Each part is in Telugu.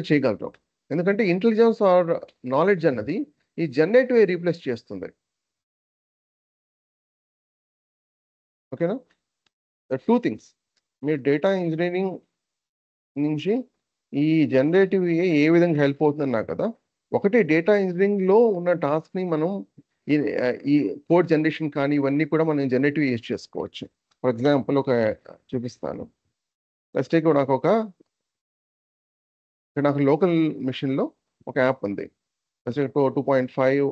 చేయగలరు. ఎందుకంటే ఇంటెలిజెన్స్ ఆర్ నాలెడ్జ్ అన్నది ఈ జనరేటివ్ రీప్లేస్ చేస్తుంది. ఓకేనా? Two things. మీరు డేటా ఇంజనీరింగ్ నుంచి ఈ జనరేటివ్ ఏ విధంగా హెల్ప్ అవుతుందన్నా కదా. ఒకటి డేటా ఇంజనీరింగ్లో ఉన్న టాస్క్ని మనం ఈ కోడ్ జనరేషన్ కానీ ఇవన్నీ కూడా మనం జనరేటివ్ యూజ్ చేసుకోవచ్చు. ఫర్ ఎగ్జాంపుల్ ఒక చూపిస్తాను. ఫస్ట్ ఇక్కడ నాకు లోకల్ మిషన్లో ఒక యాప్ ఉంది. ఫస్ట్ 2.5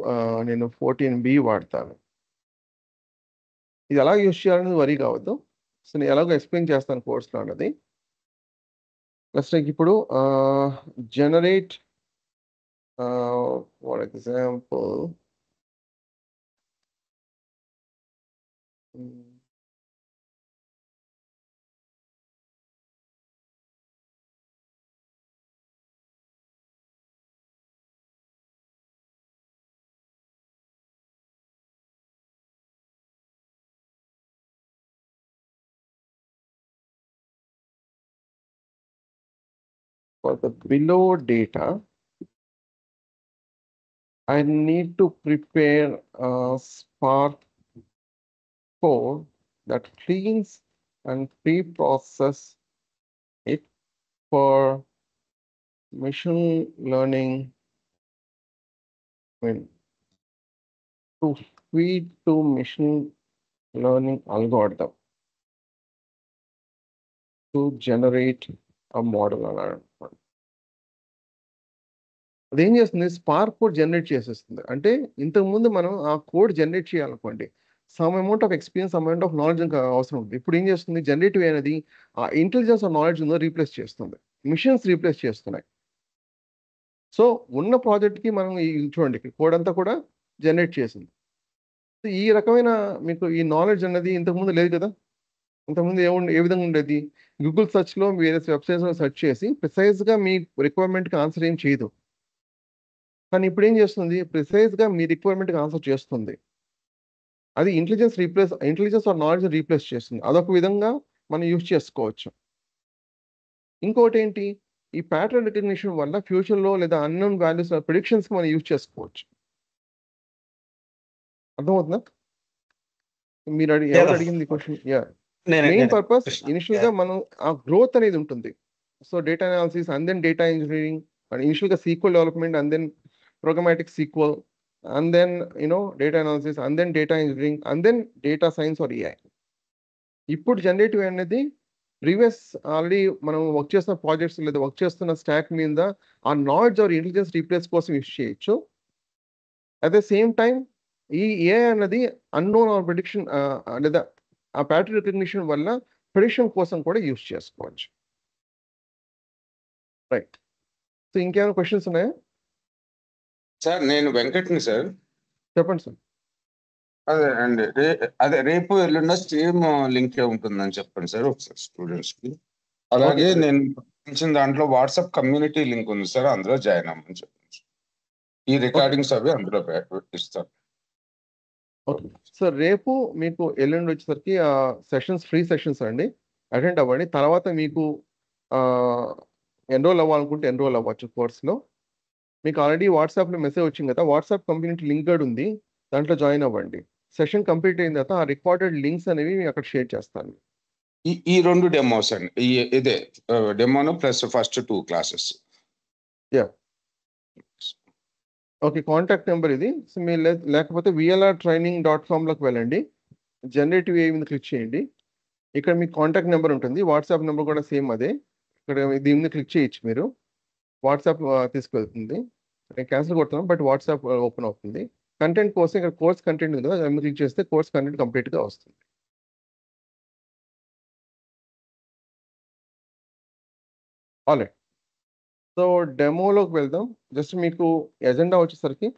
నేను 14B వాడతాను. ఇది ఎలా యూజ్ చేయాలని వరీ కావద్దు. సో నేను ఎలాగో ఎక్స్ప్లెయిన్ చేస్తాను కోర్స్లో అన్నది. ఫస్ట్ ఇప్పుడు generate for example for the below data, I need to prepare a Spark code that cleans and pre-process it for machine learning, to feed to machine learning algorithm to generate a model అన్నాడు. అదేం చేస్తుంది, స్పార్క్ కోడ్ జనరేట్ చేసేస్తుంది. అంటే ఇంతకుముందు మనం ఆ కోడ్ జనరేట్ చేయాలనుకోండి, some amount of experience, some amount of knowledge అవసరం ఉంటుంది. ఇప్పుడు ఏం చేస్తుంది, జనరేటివ్ అనేది ఆ ఇంటెలిజెన్స్ ఆఫ్ నాలెడ్జ్ ఉందో రీప్లేస్ చేస్తుంది, మిషన్స్ రీప్లేస్ చేస్తున్నాయి. సో ఉన్న ప్రాజెక్ట్కి మనం చూడండి కోడ్ అంతా కూడా జనరేట్ చేసింది. ఈ రకమైన మీకు ఈ నాలెడ్జ్ అన్నది ఇంతకుముందు లేదు కదా. ఇంతకుముందు ఏ విధంగా ఉండేది, గూగుల్ సెర్చ్లో వేరే వెబ్సైట్స్లో సెర్చ్ చేసి ప్రిసైజ్గా మీ రిక్వైర్మెంట్కి ఆన్సర్ ఏం చేయదు. కానీ ఇప్పుడు ఏం చేస్తుంది, ప్రిసైజ్గా మీ రిక్వైర్మెంట్కి ఆన్సర్ చేస్తుంది. అది ఇంటెలిజెన్స్ ఆర్ నాలెడ్జ్ రీప్లేస్ చేస్తుంది. అదొక విధంగా మనం యూజ్ చేసుకోవచ్చు. ఇంకోటి ఏంటి, ఈ ప్యాటర్న్ రికగ్నిషన్ వల్ల ఫ్యూచర్లో లేదా అన్నోన్ వాల్యూస్ ప్రిడిక్షన్స్కి మనం యూజ్ చేసుకోవచ్చు. అర్థమవుతుందా? మీరు ఎవరు అడిగింది క్వశ్చన్? మెయిన్ పర్పస్ ఇనిషియల్గా మనం ఆ గ్రోత్ అనేది ఉంటుంది. So data analysis and then data engineering, ఇనిషియల్గా SQL development and then programmatic SQL and then data analysis and then data engineering and then data science or AI. ఇప్పుడు జనరేటివ్ అనేది ప్రీవియస్ ఆల్రెడీ మనం వర్క్ చేస్తున్న ప్రాజెక్ట్స్ లేదా వర్క్ చేస్తున్న స్టాక్ మీద ఆ నాలెడ్జ్ ఆర్ ఇంటెలిజెన్స్ రీప్లేస్ కోసం యూజ్ చేయొచ్చు. అట్ ద సేమ్ టైం ఈ AI అన్నది అన్నోన్ ఆర్ ప్రిడిక్షన్ లేదా ఆ ప్యాటర్న్ రికగ్నిషన్ వల్ల ప్రిడిక్షన్ కోసం కూడా యూజ్ చేసుకోవచ్చు. రైట్. సో ఇంకేమైనా క్వశ్చన్స్ ఉన్నాయా సార్? నేను వెంకట్ని సార్. చెప్పండి సార్. అదే రేపు ఎల్లుండ స్ట్రీమ్ లింక్ ఉంటుందని చెప్పండి సార్ ఒకసారి స్టూడెంట్స్ కి. అలాగే నేను ఇచ్చిన దాంట్లో వాట్సాప్ కమ్యూనిటీ లింక్ ఉంది సార్, అందులో జాయిన్ అవ్వమని చెప్పండి. ఈ రికార్డింగ్స్ అవి అందులో ఇస్తాను. ఓకే సార్, రేపు మీకు ఎల్లుండి వచ్చేసరికి సెషన్స్ ఫ్రీ సెషన్స్ అండి, అటెండ్ అవ్వండి. తర్వాత మీకు ఎన్రోల్ అవ్వాలనుకుంటే ఎన్రోల్ అవ్వచ్చు కోర్స్లో. మీకు ఆల్రెడీ వాట్సాప్లో మెసేజ్ వచ్చింది కదా, వాట్సాప్ కమ్యూనిటీ లింక్ కూడా ఉంది, దాంట్లో జాయిన్ అవ్వండి. సెషన్ కంప్లీట్ అయిన తర్వాత ఆ రికార్డెడ్ లింక్స్ అనేవి నేను అక్కడ షేర్ చేస్తాను. ఈ రెండు డెమోస్ అండి, ఇదే డెమోను plus first 2 classes. Yeah okay, contact number ఇది. సో మీరు లేకపోతే VLRtraining.com వెళ్ళండి, జనరేటివ్ AI మీద క్లిక్ చేయండి. ఇక్కడ మీకు కాంటాక్ట్ నెంబర్ ఉంటుంది, వాట్సాప్ నెంబర్ కూడా సేమ్ అదే. ఇక్కడ దీని మీద క్లిక్ చేయొచ్చు, మీరు వాట్సాప్ తీసుకెళ్తుంది. నేను క్యాన్సిల్ కొడుతున్నాను, బట్ వాట్సాప్ ఓపెన్ అవుతుంది. కంటెంట్ కోసం ఇక్కడ కోర్స్ కంటెంట్ ఉంది కదా, దాన్ని క్లిక్ చేస్తే కోర్స్ కంటెంట్ కంప్లీట్గా వస్తుంది. ఆల్రైట్, సో డెమోలోకి వెళ్దాం. జస్ట్ మీకు ఎజెండా వచ్చేసరికి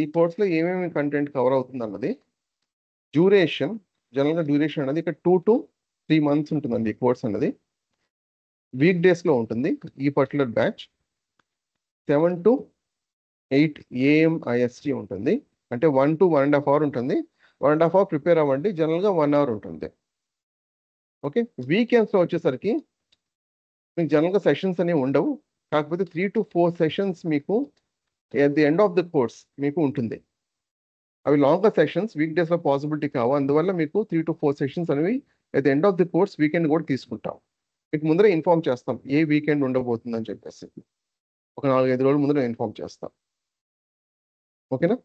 ఈ కోర్స్లో ఏమేమి కంటెంట్ కవర్ అవుతుంది అన్నది. డ్యూరేషన్, జనరల్గా డ్యూరేషన్ అనేది ఇక్కడ 2 to 3 months ఉంటుందండి ఈ కోర్స్ అన్నది. వీక్ డేస్లో ఉంటుంది ఈ particular batch. 7 to 8 AM IST ఉంటుంది, అంటే 1 to 1.5 hour ఉంటుంది. 1.5 hour ప్రిపేర్ అవ్వండి, జనరల్గా 1 hour ఉంటుంది. ఓకే, వీకెండ్స్లో వచ్చేసరికి మీకు జనరల్‌గా సెషన్స్ అనేవి ఉండవు. కాకపోతే 3-4 సెషన్స్ మీకు at the end of the course మీకు ఉంటుంది. అవి లాంగర్ సెషన్స్ వీక్ డేస్‌లో పాసిబిలిటీ కావు. అందువల్ల మీకు 3-4 సెషన్స్ అనేవి at the end of the course weekend కూడా తీసుకుంటాం. మీకు ముందరే ఇన్ఫార్మ్ చేస్తాం. ఏ వీకెండ్ ఉండబోతుందని చెప్పేసి. ఒక 4, 5 రోజుల ముందర ఇన్ఫార్మ్ చేస్తాం. ఓకేనా?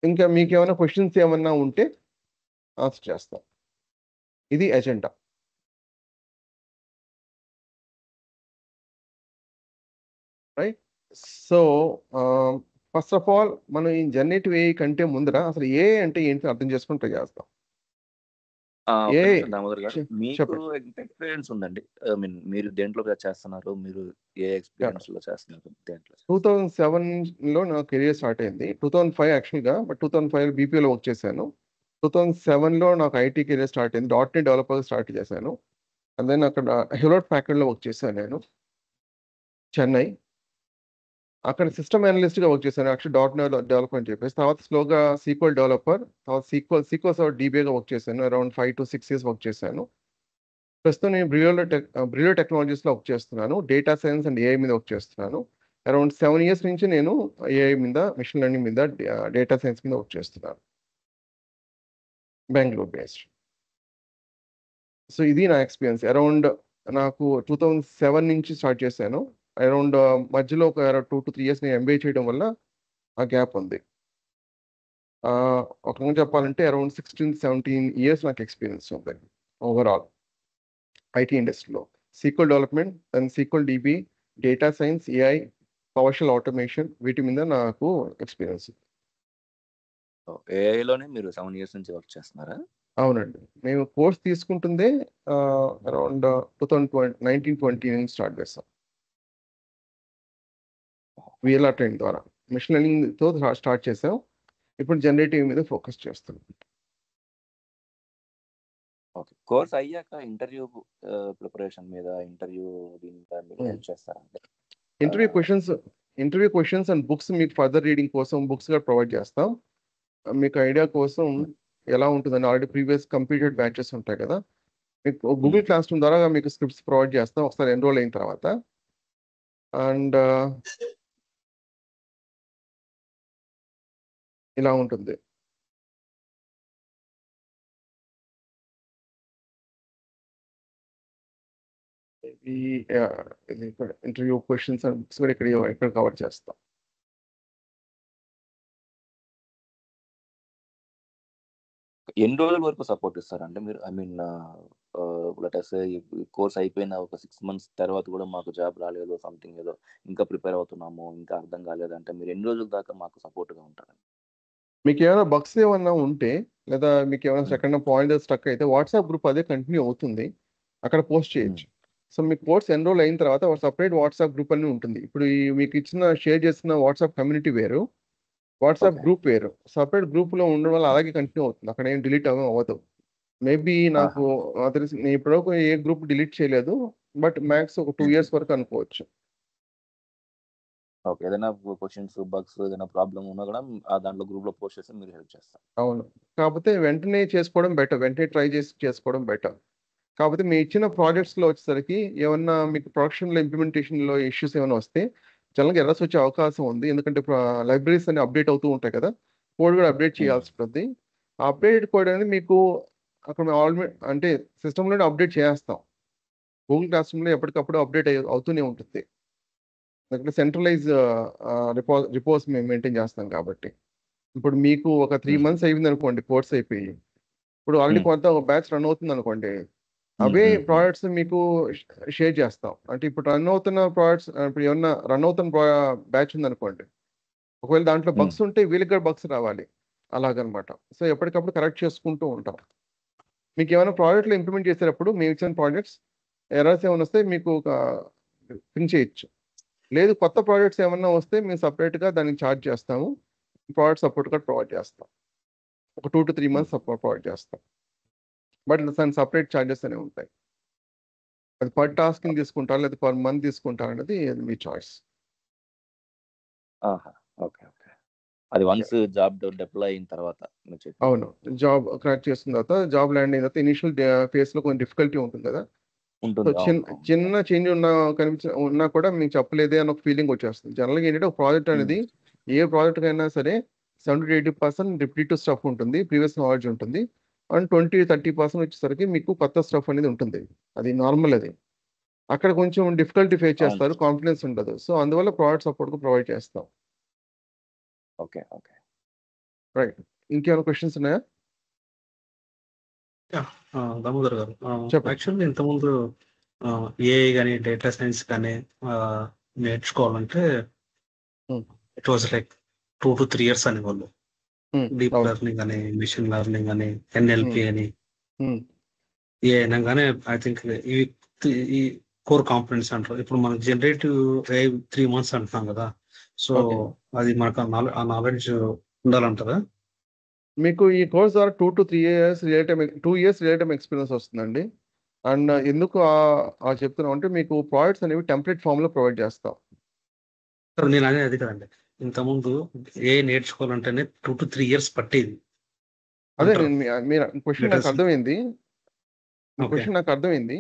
ఇంకా మీకేమైనా క్వెషన్స్ ఏమన్నా ఉంటే ఆన్సర్ చేస్తాం. ఇది agenda. Right? So, first of all మనం ఈ జనరేటివ్ ఏఐ కంటే ముందర అసలు ఏఐ అంటే ఏంటో అర్థం చేసుకొని ట్రై చేస్తాం. ఒక్క ఏఐ నిమిషం దామోదర్ గారు. మీకు చెప్పండి. ఎంత ఎక్స్‌పీరియన్స్ ఉందండి? ఐ మీన్ మీరు దేంట్లో చేస్తున్నారు? మీరు ఏ యాహ్! ఎక్స్‌పీరియన్స్‌లో చేస్తున్నారు? దేంట్లో? 2007లో నా కెరియర్ స్టార్ట్ అయింది. 2005 యాక్చువల్‌గా. బట్ 2005 బీపీఓలో వర్క్ చేశాను. 2007లో నాకు ఐటీ కెరియర్ స్టార్ట్ అయింది. డాట్ నెట్ డెవలపర్‌గా స్టార్ట్ చేశాను. అండ్ దెన్ అక్కడ హ్యూలెట్ ప్యాకర్డ్‌లో వర్క్ చేశాను నేను. చెన్నై. అక్కడ సిస్టమ్ అనలిస్ట్‌గా వర్క్ చేశాను. యాక్చువల్లీ డాట్ నెట్ డెవలపర్ అని చెప్పేసి. తర్వాత స్లోగా సీక్వెల్ డెవలపర్, తర్వాత సీక్వెల్ సర్వర్ డీబీఏగా వర్క్ చేశాను. అరౌండ్ 5-6 ఇయర్స్ వర్క్ చేశాను. ప్రస్తుతం నేను బ్రిలియో టెక్నాలజీస్‌లో వర్క్ చేస్తున్నాను. డేటా సైన్స్ అండ్ ఏఐ మీద వర్క్ చేస్తున్నాను. అరౌండ్ 7 ఇయర్స్ నుంచి నేను ఏఐ మీద, మెషిన్ లెర్నింగ్ మీద, డేటా సైన్స్ మీద వర్క్ చేస్తున్నాను. బెంగుళూరు బేస్డ్. సో, ఇది నా ఎక్స్‌పీరియన్స్. అరౌండ్ నాకు 2007 నుంచి స్టార్ట్ చేశాను. అరౌండ్ మధ్యలో ఒక 2-3 ఇయర్స్ నేను ఎంబీఏ చేయడం వల్ల ఆ గ్యాప్ ఉంది. ఒక రకంగా చెప్పాలంటే అరౌండ్ 16-17 ఇయర్స్ నాకు ఎక్స్‌పీరియన్స్ ఉంది ఓవరాల్ ఐటీ ఇండస్ట్రీలో. SQL development, then SQL DB, data science, AI, PowerShell automation వీటి మీద నాకు ఎక్స్‌పీరియన్స్. ఏఐలోనే మీరు 7 ఇయర్స్ నుంచి వర్క్ చేస్తున్నారా? అవునండి. మేము కోర్స్ తీసుకుంటుందే అరౌండ్ 1920 నుంచి స్టార్ట్ చేసాం. వీఎల్ఆర్ ట్రైనింగ్ ద్వారా. మెషిన్ లెర్నింగ్‌తో స్టార్ట్ చేసాం. ఇప్పుడు జనరేటివ్ మీద ఫోకస్ చేస్తున్నాం. ఓకే. కోర్స్ అయ్యాక ఇంటర్వ్యూ ప్రిపరేషన్ మీద, ఇంటర్వ్యూ దీని మీద మీరు హ్మ్. హెల్ప్ చేస్తారా? అంటే ఇంటర్వ్యూ క్వెషన్స్ అండ్ బుక్స్ మీకు ఫర్దర్ రీడింగ్ కోసం బుక్స్ కూడా ప్రొవైడ్ చేస్తాం. మీకు ఐడియా కోసం ఎలా ఉంటుందని ఆల్రెడీ ప్రీవియస్ కంప్లీటెడ్ బ్యాచెస్ ఉంటాయి కదా! మీకు గూగుల్ క్లాస్ రూమ్ ద్వారా మీకు స్క్రిప్ట్స్ ప్రొవైడ్ చేస్తాం ఒకసారి ఎన్రోల్ అయిన తర్వాత. అండ్ ఇలా ఉంటుంది. ఈ ఇది ఇక్కడ ఇంటర్వ్యూ క్వెషన్స్ అండ్ బుక్స్ కూడా ఇక్కడ కవర్ చేస్తాం. ఎన్ని రోజుల వరకు సపోర్ట్ ఇస్తారంటే మీరు? ఐ మీన్ లెట్ అస్ సే ఈ కోర్స్ అయిపోయిన ఒక 6 మంత్స్ తర్వాత కూడా మాకు జాబ్ రాలేదు, సంథింగ్ ఏదో ఇంకా ప్రిపేర్ అవుతున్నాము, ఇంకా అర్థం కాలేదంటే మీరు ఎన్ని రోజుల దాకా మాకు సపోర్ట్‌గా ఉంటారండి? మీకేమైనా బగ్స్ ఏమన్నా ఉంటే, లేదా మీకేమైనా ఎక్కడైనా పాయింటర్ స్టక్ అయితే వాట్సాప్ గ్రూప్ అదే కంటిన్యూ అవుతుంది. అక్కడ పోస్ట్ చేయొచ్చు. సో, మీ కోర్స్ ఎన్రోల్ అయిన తర్వాత ఒక సెపరేట్ వాట్సాప్ గ్రూప్ అని ఉంటుంది. ఇప్పుడు మీకు ఇచ్చిన షేర్ చేసిన వాట్సాప్ కమ్యూనిటీ వేరు. WhatsApp okay. గ్రూప్ వేరు. సెపరేట్ గ్రూప్‌లో ఉండడం వల్ల అలాగే కంటిన్యూ అవుతుంది. అక్కడ ఏం డిలీట్ అవ్వదు. మేబీ నాకు తెలిసి నేను ఇప్పటివరకు ఏ గ్రూప్ డిలీట్ చేయలేదు. బట్ మాక్స్ ఒక 2 ఇయర్స్ వరకు అనుకోవచ్చు. ఓకే. ఏదైనా క్వెషన్స్, బగ్స్ ఏదైనా ప్రాబ్లమ్ ఉన్నా కూడా దాంట్లో గ్రూప్‌లో పోస్ట్ చేస్తే మీరు హెల్ప్ చేస్తారు. అవును. కాకపోతే వెంటనే చేసుకోవడం బెటర్. వెంటనే ట్రై చేసి చేసుకోవడం బెటర్. కాకపోతే మీ ఇచ్చిన ప్రాజెక్ట్స్‌లో వచ్చేసరికి ఏమన్నా మీకు ప్రొడక్షన్‌లో ఇంప్లిమెంటేషన్‌లో ఇష్యూస్ ఏమైనా వస్తే జనరల్‌గా ఎర్రర్స్ వచ్చే అవకాశం ఉంది. ఎందుకంటే లైబ్రరీస్ అన్ని అప్డేట్ అవుతూ ఉంటాయి కదా! కోడ్ కూడా అప్డేట్ చేయాల్సి ఉంటుంది. ఆ అప్డేటెడ్ కోడ్ అనేది మీకు అక్కడ అంటే సిస్టమ్‌లోనే అప్డేట్ చేసేస్తాం. గూగుల్ క్లాస్ రూమ్‌లో ఎప్పటికప్పుడు అప్డేట్ అవుతూనే ఉంటుంది. ఎందుకంటే సెంట్రలైజ్ రిపోస్ మేము మెయింటైన్ చేస్తాం కాబట్టి. ఇప్పుడు మీకు ఒక 3 మంత్స్ అయిందనుకోండి కోర్స్ అయిపోయి. ఇప్పుడు ఆల్రెడీ కొంత ఒక బ్యాచ్ రన్ అవుతుందనుకోండి. అవే ప్రొడక్ట్స్ మీకు షేర్ చేస్తాం. అంటే ఇప్పుడు రన్ అవుతున్న ప్రొడక్ట్స్ ఇప్పుడు ఏమన్నా రన్ అవుతున్న బ్యాచ్ ఉందనుకోండి. ఒకవేళ దాంట్లో బగ్స్ ఉంటే వీళ్ళకి కూడా బగ్స్ రావాలి. అలాగనమాట. సో, ఎప్పటికప్పుడు కరెక్ట్ చేసుకుంటూ ఉంటాం. మీకేమైనా ప్రాజెక్ట్‌లో ఇంప్లిమెంట్ చేసేటప్పుడు మేము ఇచ్చిన ప్రాజెక్ట్స్ ఎర్రర్స్ ఏమైనా వస్తే మీకు ఒక పింగ్ చేయొచ్చు. లేదు కొత్త ప్రాజెక్ట్స్ ఏమన్నా వస్తే మేము సెపరేట్‌గా దానికి చార్జ్ చేస్తాము. ప్రాజెక్ట్ సపోర్ట్ కూడా ప్రొవైడ్ చేస్తాం. ఒక 2-3 మంత్స్ సపోర్ట్ ప్రొవైడ్ చేస్తాం. బట్ దానికి సెపరేట్ చార్జెస్ అనేవి ఉంటాయి. అది పర్ టాస్క్‌ని తీసుకుంటారా? లేదా పర్ మంత్ తీసుకుంటారా అనేది మీ చాయిస్. ఆహా! ఓకే. ఓకే. అది వన్స్ జాబ్ డిప్లాయ్ అయిన తర్వాత మీరు చెప్పినట్టు. అవును. జాబ్ క్రాక్ చేసిన తర్వాత జాబ్ ల్యాండ్ అయిన తర్వాత ఇనీషియల్ ఫేజ్‌లో కొంచెం డిఫికల్టీ ఉంటుంది కదా! సో ఉంటుంది. చిన్న అవును. చిన్న చేంజ్ ఉన్నా కూడా మీకు చెప్పలేదే అని ఒక ఫీలింగ్ వచ్చేస్తుంది. జనరల్గా ఏంటంటే ఒక ప్రాజెక్ట్ అనేది ఏ ప్రాజెక్ట్ అయినా సరే 70-80% రిపీటెడ్ స్టఫ్ ఉంటుంది, ప్రీవియస్ నాలెడ్జ్ ఉంటుంది, అండ్ 20-30% వచ్చేసరికి మీకు కొత్త స్టఫ్ అనేది ఉంటుంది. అది నార్మల్. అది అక్కడ కొంచెం డిఫికల్టీ ఫేస్ అవును. చేస్తారు, కాన్ఫిడెన్స్ ఉండదు. సో అందువల్ల ప్రాజెక్ట్ సపోర్ట్ ప్రొవైడ్ చేస్తాం. ఓకే. ఓకే. రైట్. ఇంకేమైనా క్వశ్చన్స్ ఉన్నాయా? దామోదర్ గారు, చెప్పండి. యాక్చువల్గా ఇంతకుముందు ఏఐ కానీ డేటా సైన్స్ కానీ నేర్చుకోవాలంటే Hmm. It was like 2 to 3 years అనేవాళ్ళు. డీప్ అవును. లెర్నింగ్ అని, మిషన్ లెర్నింగ్ అని, ఎన్ఎల్పి అని, Hmm. ఏ అయినాగానే ఐ థింక్ ఈ కోర్ కాంపోనెంట్స్ అంటారు. ఇప్పుడు మనకు జనరేటివ్ AI 3 months అంటున్నాం కదా. So Okay. అది మనకు ఆ నాలెడ్జ్ ఉండాలంటారా? మీకు ఈ కోర్స్ ద్వారా 2 to 3 years 2 years real time experience వస్తుందండి. అండ్ ఎందుకు చెప్తున్నాం అంటే మీకు ప్రాజెక్ట్స్ అనేవి టెంప్లెట్ ఫామ్ లో ప్రొవైడ్ చేస్తాం. సార్ నేను అనేది అది కదండి, ఇంతకుముందు ఏ నేర్చుకోవాలంటేనే 2 to 3 years పట్టేది అదే అంటారు. నేను మీరు క్వశ్చన్ నాకు అర్థమైంది. మీ ఓకే. క్వశ్చన్ నాకు అర్థమైంది.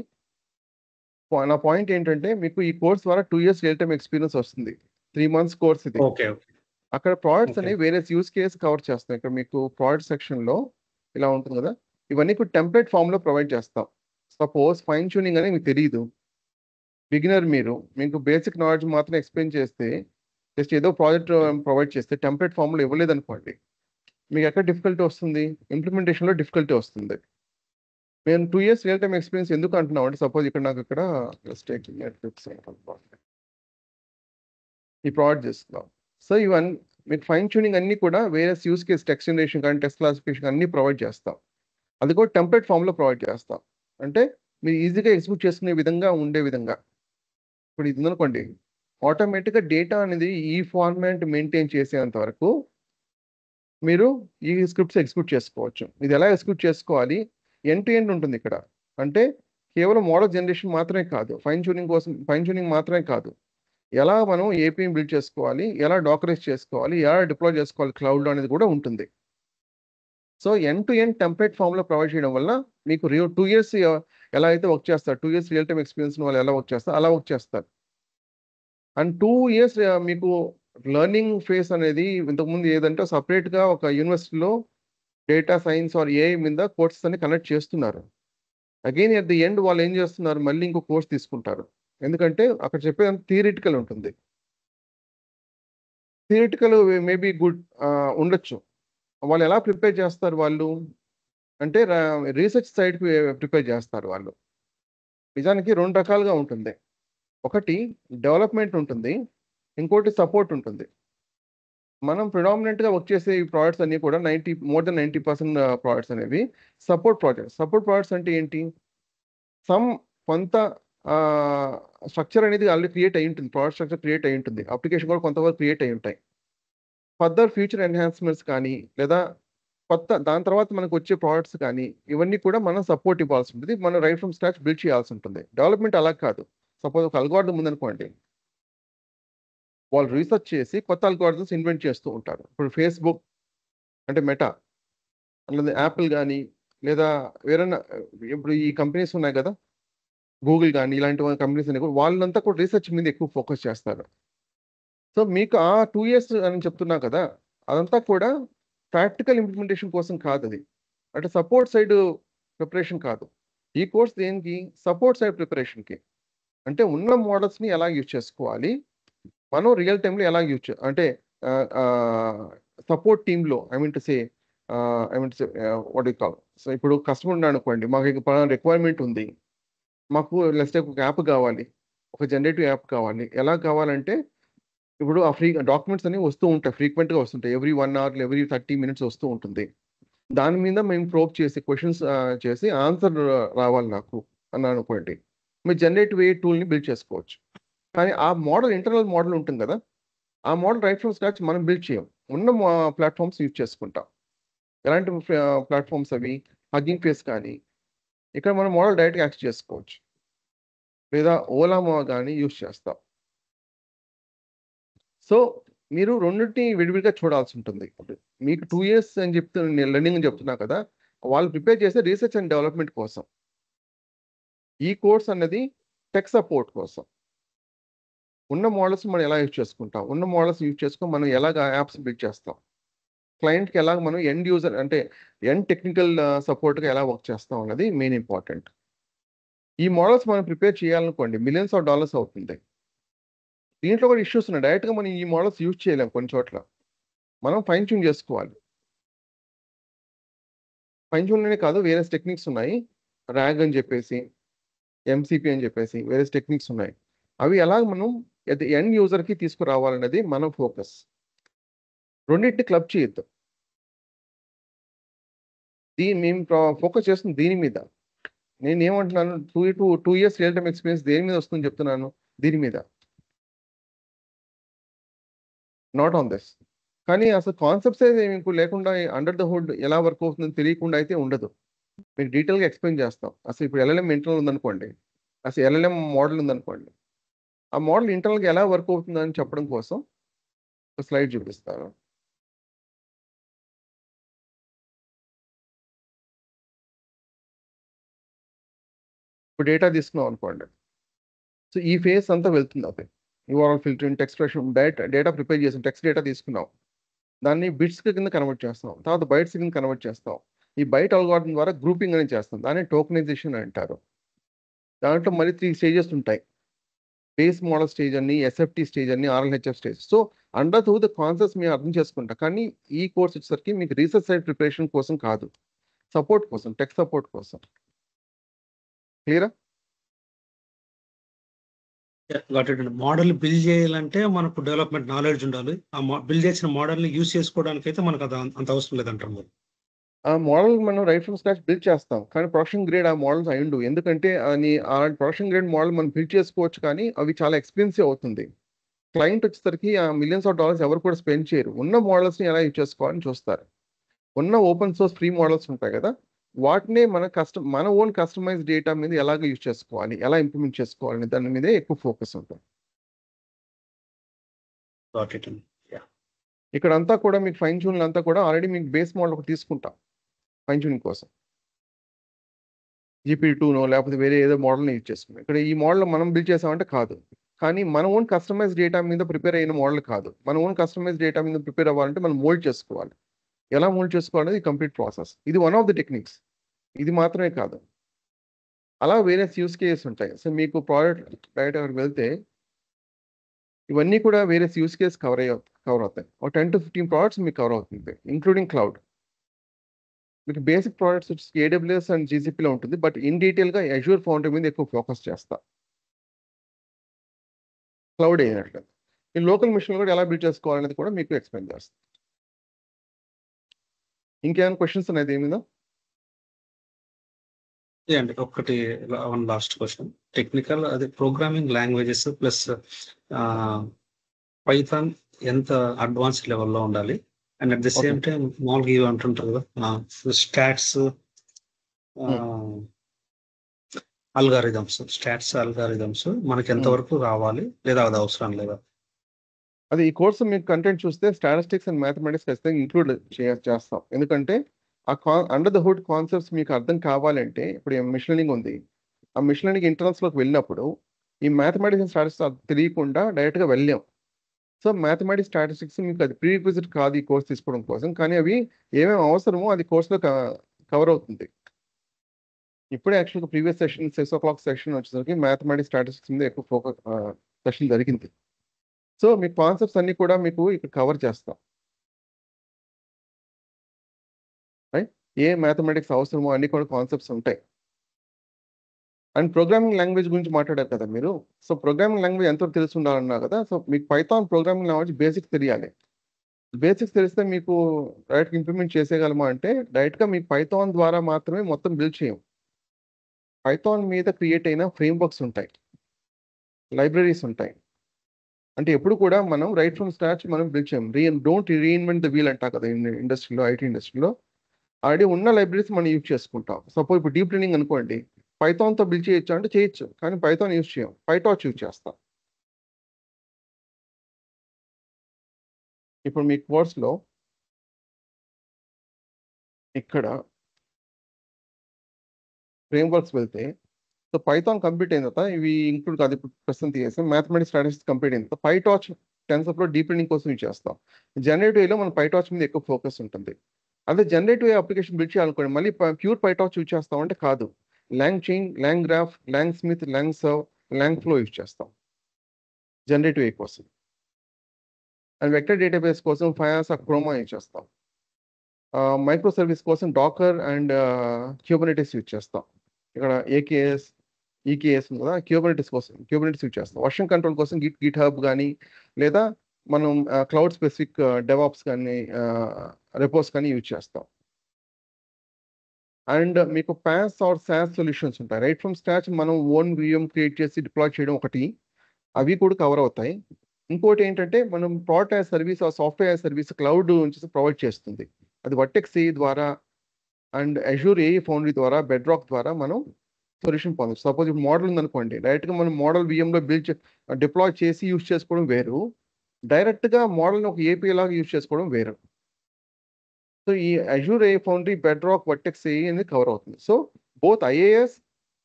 నా పాయింట్ ఏంటంటే మీకు ఈ కోర్స్ ద్వారా 2 years రియల్ టైమ్ ఎక్స్పీరియన్స్ వస్తుంది. 3 months కోర్స్ ఇది. ఓకే. అక్కడ ప్రాజెక్ట్స్ ఓకే. అనేవి వేరియస్ యూస్ కేస్ కవర్ చేస్తాం. ఇక్కడ మీకు ప్రాజెక్ట్ సెక్షన్ లో ఇలా ఉంటుంది కదా, ఇవన్నీ కూడా టెంప్లెట్ ఫామ్ లో ప్రొవైడ్ చేస్తాం. సపోజ్ ఫైన్ ట్యూనింగ్ అనేది మీకు తెలియదు, బిగినర్ మీకు బేసిక్ నాలెడ్జ్ మాత్రం ఎక్స్ప్లెయిన్ చేస్తే, జస్ట్ ఏదో ప్రాజెక్ట్ ప్రొవైడ్ చేస్తే టెంప్లెట్ ఫామ్ లో ఇవ్వలేదు అనుకోండి, మీకు ఎక్కడ డిఫికల్టీ వస్తుంది? ఇంప్లిమెంటేషన్ లో డిఫికల్టీ వస్తుంది. నేను 2 years రియల్ టైమ్ ఎక్స్పీరియన్స్ ఎందుకు అంటున్నాం అంటే, సపోజ్ ఇక్కడ నాకు ఇక్కడ ఈ ప్రాజెక్ట్ చేస్తున్నాం. సో ఇవన్నీ మీకు ఫైన్ ట్యూనింగ్ అన్ని కూడా various use case, text generation కానీ టెస్ట్ క్లాసిఫికేషన్ అన్ని ప్రొవైడ్ చేస్తాం. అది కూడా టెంప్లెట్ ఫామ్ లో ప్రొవైడ్ చేస్తాం. అంటే మీరు ఈజీగా ఎగ్జిక్యూట్ చేసుకునే విధంగా ఉండే విధంగా. ఇప్పుడు ఇది ఉందనుకోండి, ఆటోమేటిక్గా డేటా అనేది ఈ ఫార్మాట్ మెయింటైన్ చేసేంత వరకు మీరు ఈ స్క్రిప్ట్స్ ఎగ్జిక్యూట్ చేసుకోవచ్చు. ఇది ఎలా ఎగ్జిక్యూట్ చేసుకోవాలి? ఎండ్ టు ఎండ్ ఉంటుంది ఇక్కడ. అంటే కేవలం మోడల్ జనరేషన్ మాత్రమే కాదు, ఫైన్ ట్యూనింగ్ మాత్రమే కాదు, ఎలా మనం ఏపీని బిల్డ్ చేసుకోవాలి, ఎలా డాకరైజ్ చేసుకోవాలి, ఎలా డిప్లాయ్ చేసుకోవాలి క్లౌడ్లో అనేది కూడా ఉంటుంది. So end to end template ఫామ్లో ప్రొవైడ్ చేయడం వల్ల మీకు 2 years ఎలా అయితే వర్క్ చేస్తారు, 2 years రియల్ టైమ్ ఎక్స్పీరియన్స్ వాళ్ళు ఎలా వర్క్ చేస్తారు అలా వర్క్ చేస్తారు. అండ్ 2 years మీకు లెర్నింగ్ ఫేస్ అనేది ఇంతకుముందు ఏదంటే సపరేట్గా ఒక యూనివర్సిటీలో డేటా సైన్స్ ఆర్ ఏఐ మీద కోర్సెస్ అన్ని కనెక్ట్ చేస్తున్నారు. అగైన్ ఎట్ ది ఎండ్ వాళ్ళు ఏం చేస్తున్నారు, మళ్ళీ ఇంకో కోర్స్ తీసుకుంటారు. ఎందుకంటే అక్కడ చెప్పేది థియరిటికల్ ఉంటుంది. థియరిటికల్ మేబీ గుడ్ ఉండొచ్చు. వాళ్ళు ఎలా ప్రిపేర్ చేస్తారు వాళ్ళు అంటే రీసెర్చ్ సైడ్ ప్రిపేర్ చేస్తారు వాళ్ళు. నిజానికి 2 రకాలుగా ఉంటుంది. ఒకటి డెవలప్మెంట్ ఉంటుంది, ఇంకోటి సపోర్ట్ ఉంటుంది. మనం ప్రిడామినెంట్గా వర్క్ చేసే ఈ ప్రాజెక్ట్స్ అన్ని కూడా more than 90% ప్రాజెక్ట్స్ అనేవి సపోర్ట్ ప్రాజెక్ట్స్. సపోర్ట్ ప్రాజెక్ట్స్ అంటే ఏంటి? కొంత స్ట్రక్చర్ అనేది ఆల్రెడీ క్రియేట్ అయి ఉంటుంది, ప్రాజెక్ట్ స్ట్రక్చర్ క్రియేట్ అయి ఉంటుంది, అప్లికేషన్ కూడా కొంతవరకు క్రియేట్ అయి ఉంటాయి. ఫర్దర్ ఫ్యూచర్ ఎన్హాన్స్మెంట్స్ కానీ లేదా దాని తర్వాత మనకు వచ్చే ప్రాజెక్ట్స్ కానీ ఇవన్నీ కూడా మనం సపోర్ట్ ఇవ్వాల్సి ఉంటుంది. మనం రైట్ ఫ్రమ్ స్క్రాచ్ బిల్డ్ చేయాల్సి ఉంటుంది. డెవలప్మెంట్ అలా కాదు. సపోజ్ ఒక అల్గోరిథం ఉందనుకోండి, వాళ్ళు రీసెర్చ్ చేసి కొత్త అల్గోరిథమ్స్ ఇన్వెంట్ చేస్తూ ఉంటారు. ఇప్పుడు ఫేస్బుక్ అంటే మెటా, లేదా యాపిల్ కానీ లేదా వేరైనా ఇప్పుడు ఈ కంపెనీస్ ఉన్నాయి కదా, గూగుల్ కానీ ఇలాంటి కంపెనీస్ అన్ని కూడా వాళ్ళంతా కూడా రీసెర్చ్ మీద ఎక్కువ ఫోకస్ చేస్తారు. సో మీకు ఆ 2 years అని చెప్తున్నా కదా, అదంతా కూడా ప్రాక్టికల్ ఇంప్లిమెంటేషన్ కోసం కాదు. అది అంటే సపోర్ట్ సైడ్ ప్రిపరేషన్ కాదు. ఈ కోర్స్ దేనికి? సపోర్ట్ సైడ్ ప్రిపరేషన్కి. అంటే ఉన్న మోడల్స్ని ఎలా యూజ్ చేసుకోవాలి, మనం రియల్ టైంలో ఎలా అంటే సపోర్ట్ టీంలో వాట్ యు కాల్. సో ఇప్పుడు కస్టమర్ ఉన్నాడు అనుకోండి, మాకు రిక్వైర్మెంట్ ఉంది, మాకు లెట్స్ ఒక యాప్ కావాలి, ఒక జనరేటివ్ యాప్ కావాలి. ఎలా కావాలంటే ఇప్పుడు ఆ డాక్యుమెంట్స్ అనేవి వస్తూ ఉంటాయి, ఫ్రీక్వెంట్గా వస్తుంటాయి, ఎవ్రీ 1 hour ఎవ్రీ 30 minutes వస్తూ ఉంటుంది. దాని మీద మేము ప్రోబ్ చేసి క్వశ్చన్స్ చేసి ఆన్సర్ రావాలి నాకు అని అనుకోండి, మీరు జనరేటివ్ ఏ టూల్ని బిల్డ్ చేసుకోవచ్చు. కానీ ఆ మోడల్ ఇంటర్నల్ మోడల్ ఉంటుంది కదా, ఆ మోడల్ రైట్ ఫ్రమ్ స్క్రాచ్ మనం బిల్డ్ చేయం, ఉన్న ప్లాట్ఫామ్స్ యూజ్ చేసుకుంటాం. ఎలాంటి ప్లాట్ఫామ్స్ అవి? హగ్గింగ్ ఫేస్ కానీ, ఇక్కడ మనం మోడల్ డైరెక్ట్గా యాక్సెస్ చేసుకోవచ్చు, లేదా ఓలామా కానీ యూజ్ చేస్తాం. సో మీరు రెండింటిని విడివిడిగా చూడాల్సి ఉంటుంది. మీకు 2 years అని నేను లెర్నింగ్ అని చెప్తున్నా కదా, వాళ్ళు ప్రిపేర్ చేసే రీసెర్చ్ అండ్ డెవలప్మెంట్ కోసం. ఈ కోర్స్ అన్నది టెక్ సపోర్ట్ కోసం. ఉన్న మోడల్స్ మనం ఎలా యూజ్ చేసుకుంటాం, ఉన్న మోడల్స్ యూజ్ చేసుకొని మనం ఎలాగ యాప్స్ బిల్డ్ చేస్తాం, క్లయింట్కి ఎలాగ మనం ఎండ్ యూజర్ అంటే ఎండ్ టెక్నికల్ సపోర్ట్గా ఎలా వర్క్ చేస్తాం అన్నది మెయిన్ ఇంపార్టెంట్. ఈ మోడల్స్ మనం ప్రిపేర్ చేయాలనుకోండి మిలియన్స్ ఆఫ్ డాలర్స్ అవుతుంది. దీంట్లో కూడా ఇష్యూస్ ఉన్నాయి. డైరెక్ట్గా మనం ఈ మోడల్స్ యూజ్ చేయలేం కొన్ని చోట్ల. మనం ఫైన్ ట్యూన్ చేసుకోవాలి. ఫైన్ ట్యూన్లోనే కాదు వేరే టెక్నిక్స్ ఉన్నాయి. ర్యాగ్ అని చెప్పేసి, ఎంసీపీ అని చెప్పేసి వేరే టెక్నిక్స్ ఉన్నాయి. అవి ఎలా మనం ఎండ్ యూజర్కి తీసుకురావాలనేది మనం ఫోకస్. రెండింటిని క్లబ్ చేయొద్దు. మేము ఫోకస్ చేస్తుంది దీని మీద. నేను ఏమంటున్నాను, 2 years రియల్ టైమ్ ఎక్స్పీరియన్స్ దేని మీద వస్తుందని చెప్తున్నాను, దీని మీద, నాట్ ఆన్ దిస్. కానీ అసలు కాన్సెప్ట్స్ అయితే మీకు లేకుండా అండర్ ద హుడ్ ఎలా వర్క్ అవుతుందని తెలియకుండా అయితే ఉండదు. మీకు డీటెయిల్గా ఎక్స్ప్లెయిన్ చేస్తాం. అసలు ఇప్పుడు ఎల్ఎల్ఎం ఇంటర్నల్ ఉందనుకోండి, అసలు ఎల్ఎల్ఎం మోడల్ ఉందనుకోండి, ఆ మోడల్ ఇంటర్నల్గా ఎలా వర్క్ అవుతుందని చెప్పడం కోసం ఒక స్లైడ్ చూపిస్తాను. ఇప్పుడు డేటా తీసుకున్నాం అనుకోండి, సో ఈ ఫేస్ అంతా వెళ్తుంది. అది URL filtering, text data prepare చేసిన టెక్స్ట్ డేటా తీసుకున్నాం, దాన్ని బిట్స్ కింద కన్వర్ట్ చేస్తాం, తర్వాత బైట్స్ కింద కన్వర్ట్ చేస్తాం. ఈ బైట్ అల్గోరిథం ద్వారా గ్రూపింగ్ అనేది చేస్తాం, దాన్ని టోకనైజేషన్ అంటారు. దాంట్లో మరి 3 స్టేజెస్ ఉంటాయి. బేస్ మోడల్ స్టేజ్ అని, ఎస్ఎఫ్టీ స్టేజ్ అని, ఆర్ఎల్హెచ్ఎఫ్ stage. So under the concepts మీరు అర్థం చేసుకుంటా. కానీ ఈ కోర్స్ వచ్చేసరికి మీకు రీసెర్చ్ సైడ్ ప్రిపరేషన్ కోసం కాదు, సపోర్ట్ కోసం, టెక్ సపోర్ట్ కోసం. క్లియరా? మోడల్ బిల్డ్ చేయాలంటే మనకు డెవలప్మెంట్ నాలెడ్జ్ ఉండాలి. ఆ బిల్డ్ చేసిన మోడల్ని యూజ్ చేసుకోవడానికి అయితే మనకు అంత అవసరం లేదంటారు మీరు. ఆ మోడల్ మనం రైట్ ఫ్రమ్ స్క్రాచ్ బిల్డ్ చేస్తాం, కానీ ప్రొడక్షన్ గ్రేడ్ ఆ మోడల్స్ అయ్యిండు. ఎందుకంటే అలాంటి ప్రొడక్షన్ గ్రేడ్ మోడల్ మనం బిల్డ్ చేసుకోవచ్చు, కానీ అవి చాలా ఎక్స్పెన్సివ్ అవుతుంది. క్లయింట్ వచ్చేసరికి ఆ మిలియన్స్ ఆఫ్ డాలర్స్ ఎవరు కూడా స్పెండ్ చేయరు. ఉన్న మోడల్స్ని ఎలా యూజ్ చేసుకోవాలని చూస్తారు. ఉన్న ఓపెన్ సోర్స్ ఫ్రీ మోడల్స్ ఉంటాయి కదా, వాటినే మన ఓన్ కస్టమైజ్ డేటా మీద ఎలాగ యూజ్ చేసుకోవాలి, ఎలా ఇంప్లిమెంట్ చేసుకోవాలి దాని మీదే ఎక్కువ ఫోకస్ ఉంటుంది. ఇక్కడ అంతా కూడా మీకు ఫైన్ ట్యూన్ అంతా కూడా ఆల్రెడీ మీకు బేస్ మోడల్ ఒకటి తీసుకుంటాం ఫైన్ ట్యూనింగ్ కోసం. GPT-2నో లేకపోతే వేరే ఏదో మోడల్ని యూజ్ చేసుకున్నాం. ఇక్కడ ఈ మోడల్ మనం బిల్డ్ చేసామంటే కాదు, కానీ మన ఓన్ కస్టమైజ్ డేటా మీద ప్రిపేర్ అయిన మోడల్ కాదు. మన ఓన్ కస్టమైజ్ డేటా మీద ప్రిపేర్ అవ్వాలంటే మనం మోల్డ్ చేసుకోవాలి. ఎలా మోల్డ్ చేసుకోవాలనేది కంప్లీట్ ప్రాసెస్. ఇది వన్ ఆఫ్ ది టెక్నిక్స్. ఇది మాత్రమే కాదు, అలా వేరే యూస్ కేసెస్ ఉంటాయి. సో మీకు ప్రోడక్ట్ డైరెక్ట్ అక్కడికి వెళ్తే ఇవన్నీ కూడా వేరే యూస్ కేస్ కవర్ అవుతాయి. ఒక 10 to 15 ప్రోడక్ట్స్ మీకు కవర్ అవుతుంది, ఇంక్లూడింగ్ క్లౌడ్. మీకు బేసిక్ ప్రోడక్ట్స్ వచ్చి AWS అండ్ GCPలో ఉంటుంది, బట్ ఇన్ డీటెయిల్గా అజూర్ ఫౌండరీ మీద ఎక్కువ ఫోకస్ చేస్తా. క్లౌడ్ అయినట్లు ఈ లోకల్ మిషన్ కూడా ఎలా బిల్డ్ చేసుకోవాలనేది కూడా మీకు ఎక్స్ప్లెయిన్ చేస్తాను. ఇంకేమైనా క్వశ్చన్స్ ఉన్నాయి దీని మీద? అండి ఒకటి లాస్ట్ క్వశ్చన్. టెక్నికల్ అది ప్రోగ్రామింగ్ లాంగ్వేజెస్ ప్లస్ పైథాన్ ఎంత అడ్వాన్స్ లెవెల్లో ఉండాలి, and at the same time మామూలుగా ఇవి అంటుంటారు కదా స్టాట్స్ అల్గారిథమ్స్ మనకి ఎంతవరకు రావాలి, లేదా అది అవసరం లేదా? అది ఈ కోర్సు మీకు కంటెంట్ చూస్తే స్టాటిస్టిక్స్ అండ్ మ్యాథమెటిక్స్ ఖచ్చితంగా ఇంక్లూడ్ చేస్తాం. ఎందుకంటే ఆ అండర్ ద హుడ్ కాన్సెప్ట్స్ మీకు అర్థం కావాలంటే, ఇప్పుడు మిషన్ లెర్నింగ్ ఉంది, ఆ మిషన్ లెర్నింగ్ ఇంటర్నల్స్లోకి వెళ్ళినప్పుడు ఈ మ్యాథమెటిక్స్ అండ్ స్టాటిస్టిక్స్ తెలియకుండా డైరెక్ట్గా వెళ్ళాం. సో మ్యాథమెటిక్స్ స్టాటిస్టిక్స్ మీకు అది ప్రీ రిక్విజిట్ కాదు ఈ కోర్స్ తీసుకోవడం కోసం, కానీ అవి ఏమేమి అవసరమో అది కోర్సులో కవర్ అవుతుంది. ఇప్పుడే యాక్చువల్గా ప్రీవియస్ సెషన్ 6 o'clock సెషన్ వచ్చేసరికి మ్యాథమెటిక్స్ స్టాటిస్టిక్స్ మీద ఎక్కువ ఫోకస్ సెషన్ జరిగింది. సో మీ కాన్సెప్ట్స్ అన్ని కూడా మీకు ఇక్కడ కవర్ చేస్తాం. రైట్, ఏ మ్యాథమెటిక్స్ అవసరమో అన్ని కూడా కాన్సెప్ట్స్ ఉంటాయి. అండ్ ప్రోగ్రామింగ్ లాంగ్వేజ్ గురించి మాట్లాడారు కదా మీరు. సో ప్రోగ్రామింగ్ లాంగ్వేజ్ ఎంతో తెలిసి ఉండాలన్నా కదా, సో మీకు పైథాన్ ప్రోగ్రామింగ్ లాంగ్వేజ్ బేసిక్స్ తెలియాలి. బేసిక్స్ తెలిస్తే మీకు డైరెక్ట్గా ఇంప్లిమెంట్ చేసేయగలమా అంటే, డైరెక్ట్గా మీకు పైథాన్ ద్వారా మాత్రమే మొత్తం బిల్డ్ చేయం. పైథాన్ మీద క్రియేట్ అయిన ఫ్రేమ్వర్క్స్ ఉంటాయి, లైబ్రరీస్ ఉంటాయి. అంటే ఎప్పుడు కూడా మనం రైట్ ఫ్రమ్ స్క్రాచ్ మనం బిల్డ్ చేయం. డోంట్ రీఇన్వెంట్ ద వీల్ అంటా కదా ఇండస్ట్రీలో, ఐటీ ఇండస్ట్రీలో. ఆల్రెడీ ఉన్న లైబ్రరీస్ మనం యూజ్ చేసుకుంటాం. సపోజ్ ఇప్పుడు డీప్ లెర్నింగ్ అనుకోండి, పైథాన్తో బిల్డ్ చేయొచ్చు అంటే చేయొచ్చు, కానీ పైథాన్ యూజ్ చేయం, పైటార్చ్ యూజ్ చేస్తాం. ఇప్పుడు మీ కోర్స్లో ఇక్కడ ఫ్రేమ్వర్క్స్ వెళ్తే, సో సో పైథాన్ కంప్లీట్ అయిన తర్వాత ఇవి ఇంక్లూడ్ కాదు, ఇప్పుడు ప్రస్తుతం తీసేసాం. మ్యాథమెటిక్స్ స్టాటిస్టిక్స్ కంప్లీట్ అయిన తర్వాత పైటార్చ్ టెన్సర్ఫ్లో డీప్ లెర్నింగ్ కోసం యూజ్ చేస్తాం. జనరేటివ్ ఏలో మన పైటార్చ్ మీద ఎక్కువ ఫోకస్ ఉంటుంది. అదే జనరేటివ్ అప్లికేషన్ బిల్డ్ చేయాలనుకోండి, మళ్ళీ ప్యూర్ పైటార్చ్ యూజ్ చేస్తాం అంటే కాదు, long chain, long graph, long Smith, long serve, long flow use చేస్తాం జనరేటివ్ ఏ కోసం. అండ్ వెక్టర్ డేటాబేస్ కోసం ఫయాస్, క్రోమా యూజ్ చేస్తాం. మైక్రో సర్వీస్ కోసం డాకర్ అండ్ క్యూబర్నెటిస్ యూజ్ చేస్తాం. ఇక్కడ ఏకేఎస్, ఈకేఎస్ ఉంది కదా, క్యూబర్నెటిస్ కోసం క్యూబర్నెటిస్ యూజ్ చేస్తాం. వర్షన్ కంట్రోల్ కోసం గిట్ హబ్ కానీ, లేదా మనం క్లౌడ్ స్పెసిఫిక్ డెవాప్స్ కానీ, రెపోస్ కానీ యూజ్ చేస్తాం. అండ్ మీకు పాస్ ఆర్ సాస్ సొల్యూషన్స్ ఉంటాయి. రైట్ ఫ్రమ్ స్క్రాచ్ మనం ఓన్ VM క్రియేట్ చేసి డిప్లాయ్ చేయడం ఒకటి, అవి కూడా కవర్ అవుతాయి. ఇంకోటి ఏంటంటే మనం ప్రోడక్ట్ యాజ్ సర్వీస్ ఆ సాఫ్ట్వేర్ యాజ్ సర్వీస్ క్లౌడ్ నుంచి ప్రొవైడ్ చేస్తుంది. అది వర్టెక్స్ AI ద్వారా అండ్ అజూర్ AI ఫౌండరీ ద్వారా, బెడ్రాక్ ద్వారా మనం సొల్యూషన్ పొందచ్చు. సపోజ్ ఇప్పుడు మోడల్ ఉందనుకోండి, డైరెక్ట్గా మనం మోడల్ VMలో డిప్లాయ్ చేసి యూజ్ చేసుకోవడం వేరు, డైరెక్ట్గా మోడల్ని ఒక API లాగా యూజ్ చేసుకోవడం వేరు. సో ఈ Azure AI foundry, Bedrock, vertex AI అనేది కవర్ అవుతుంది. So both IaaS,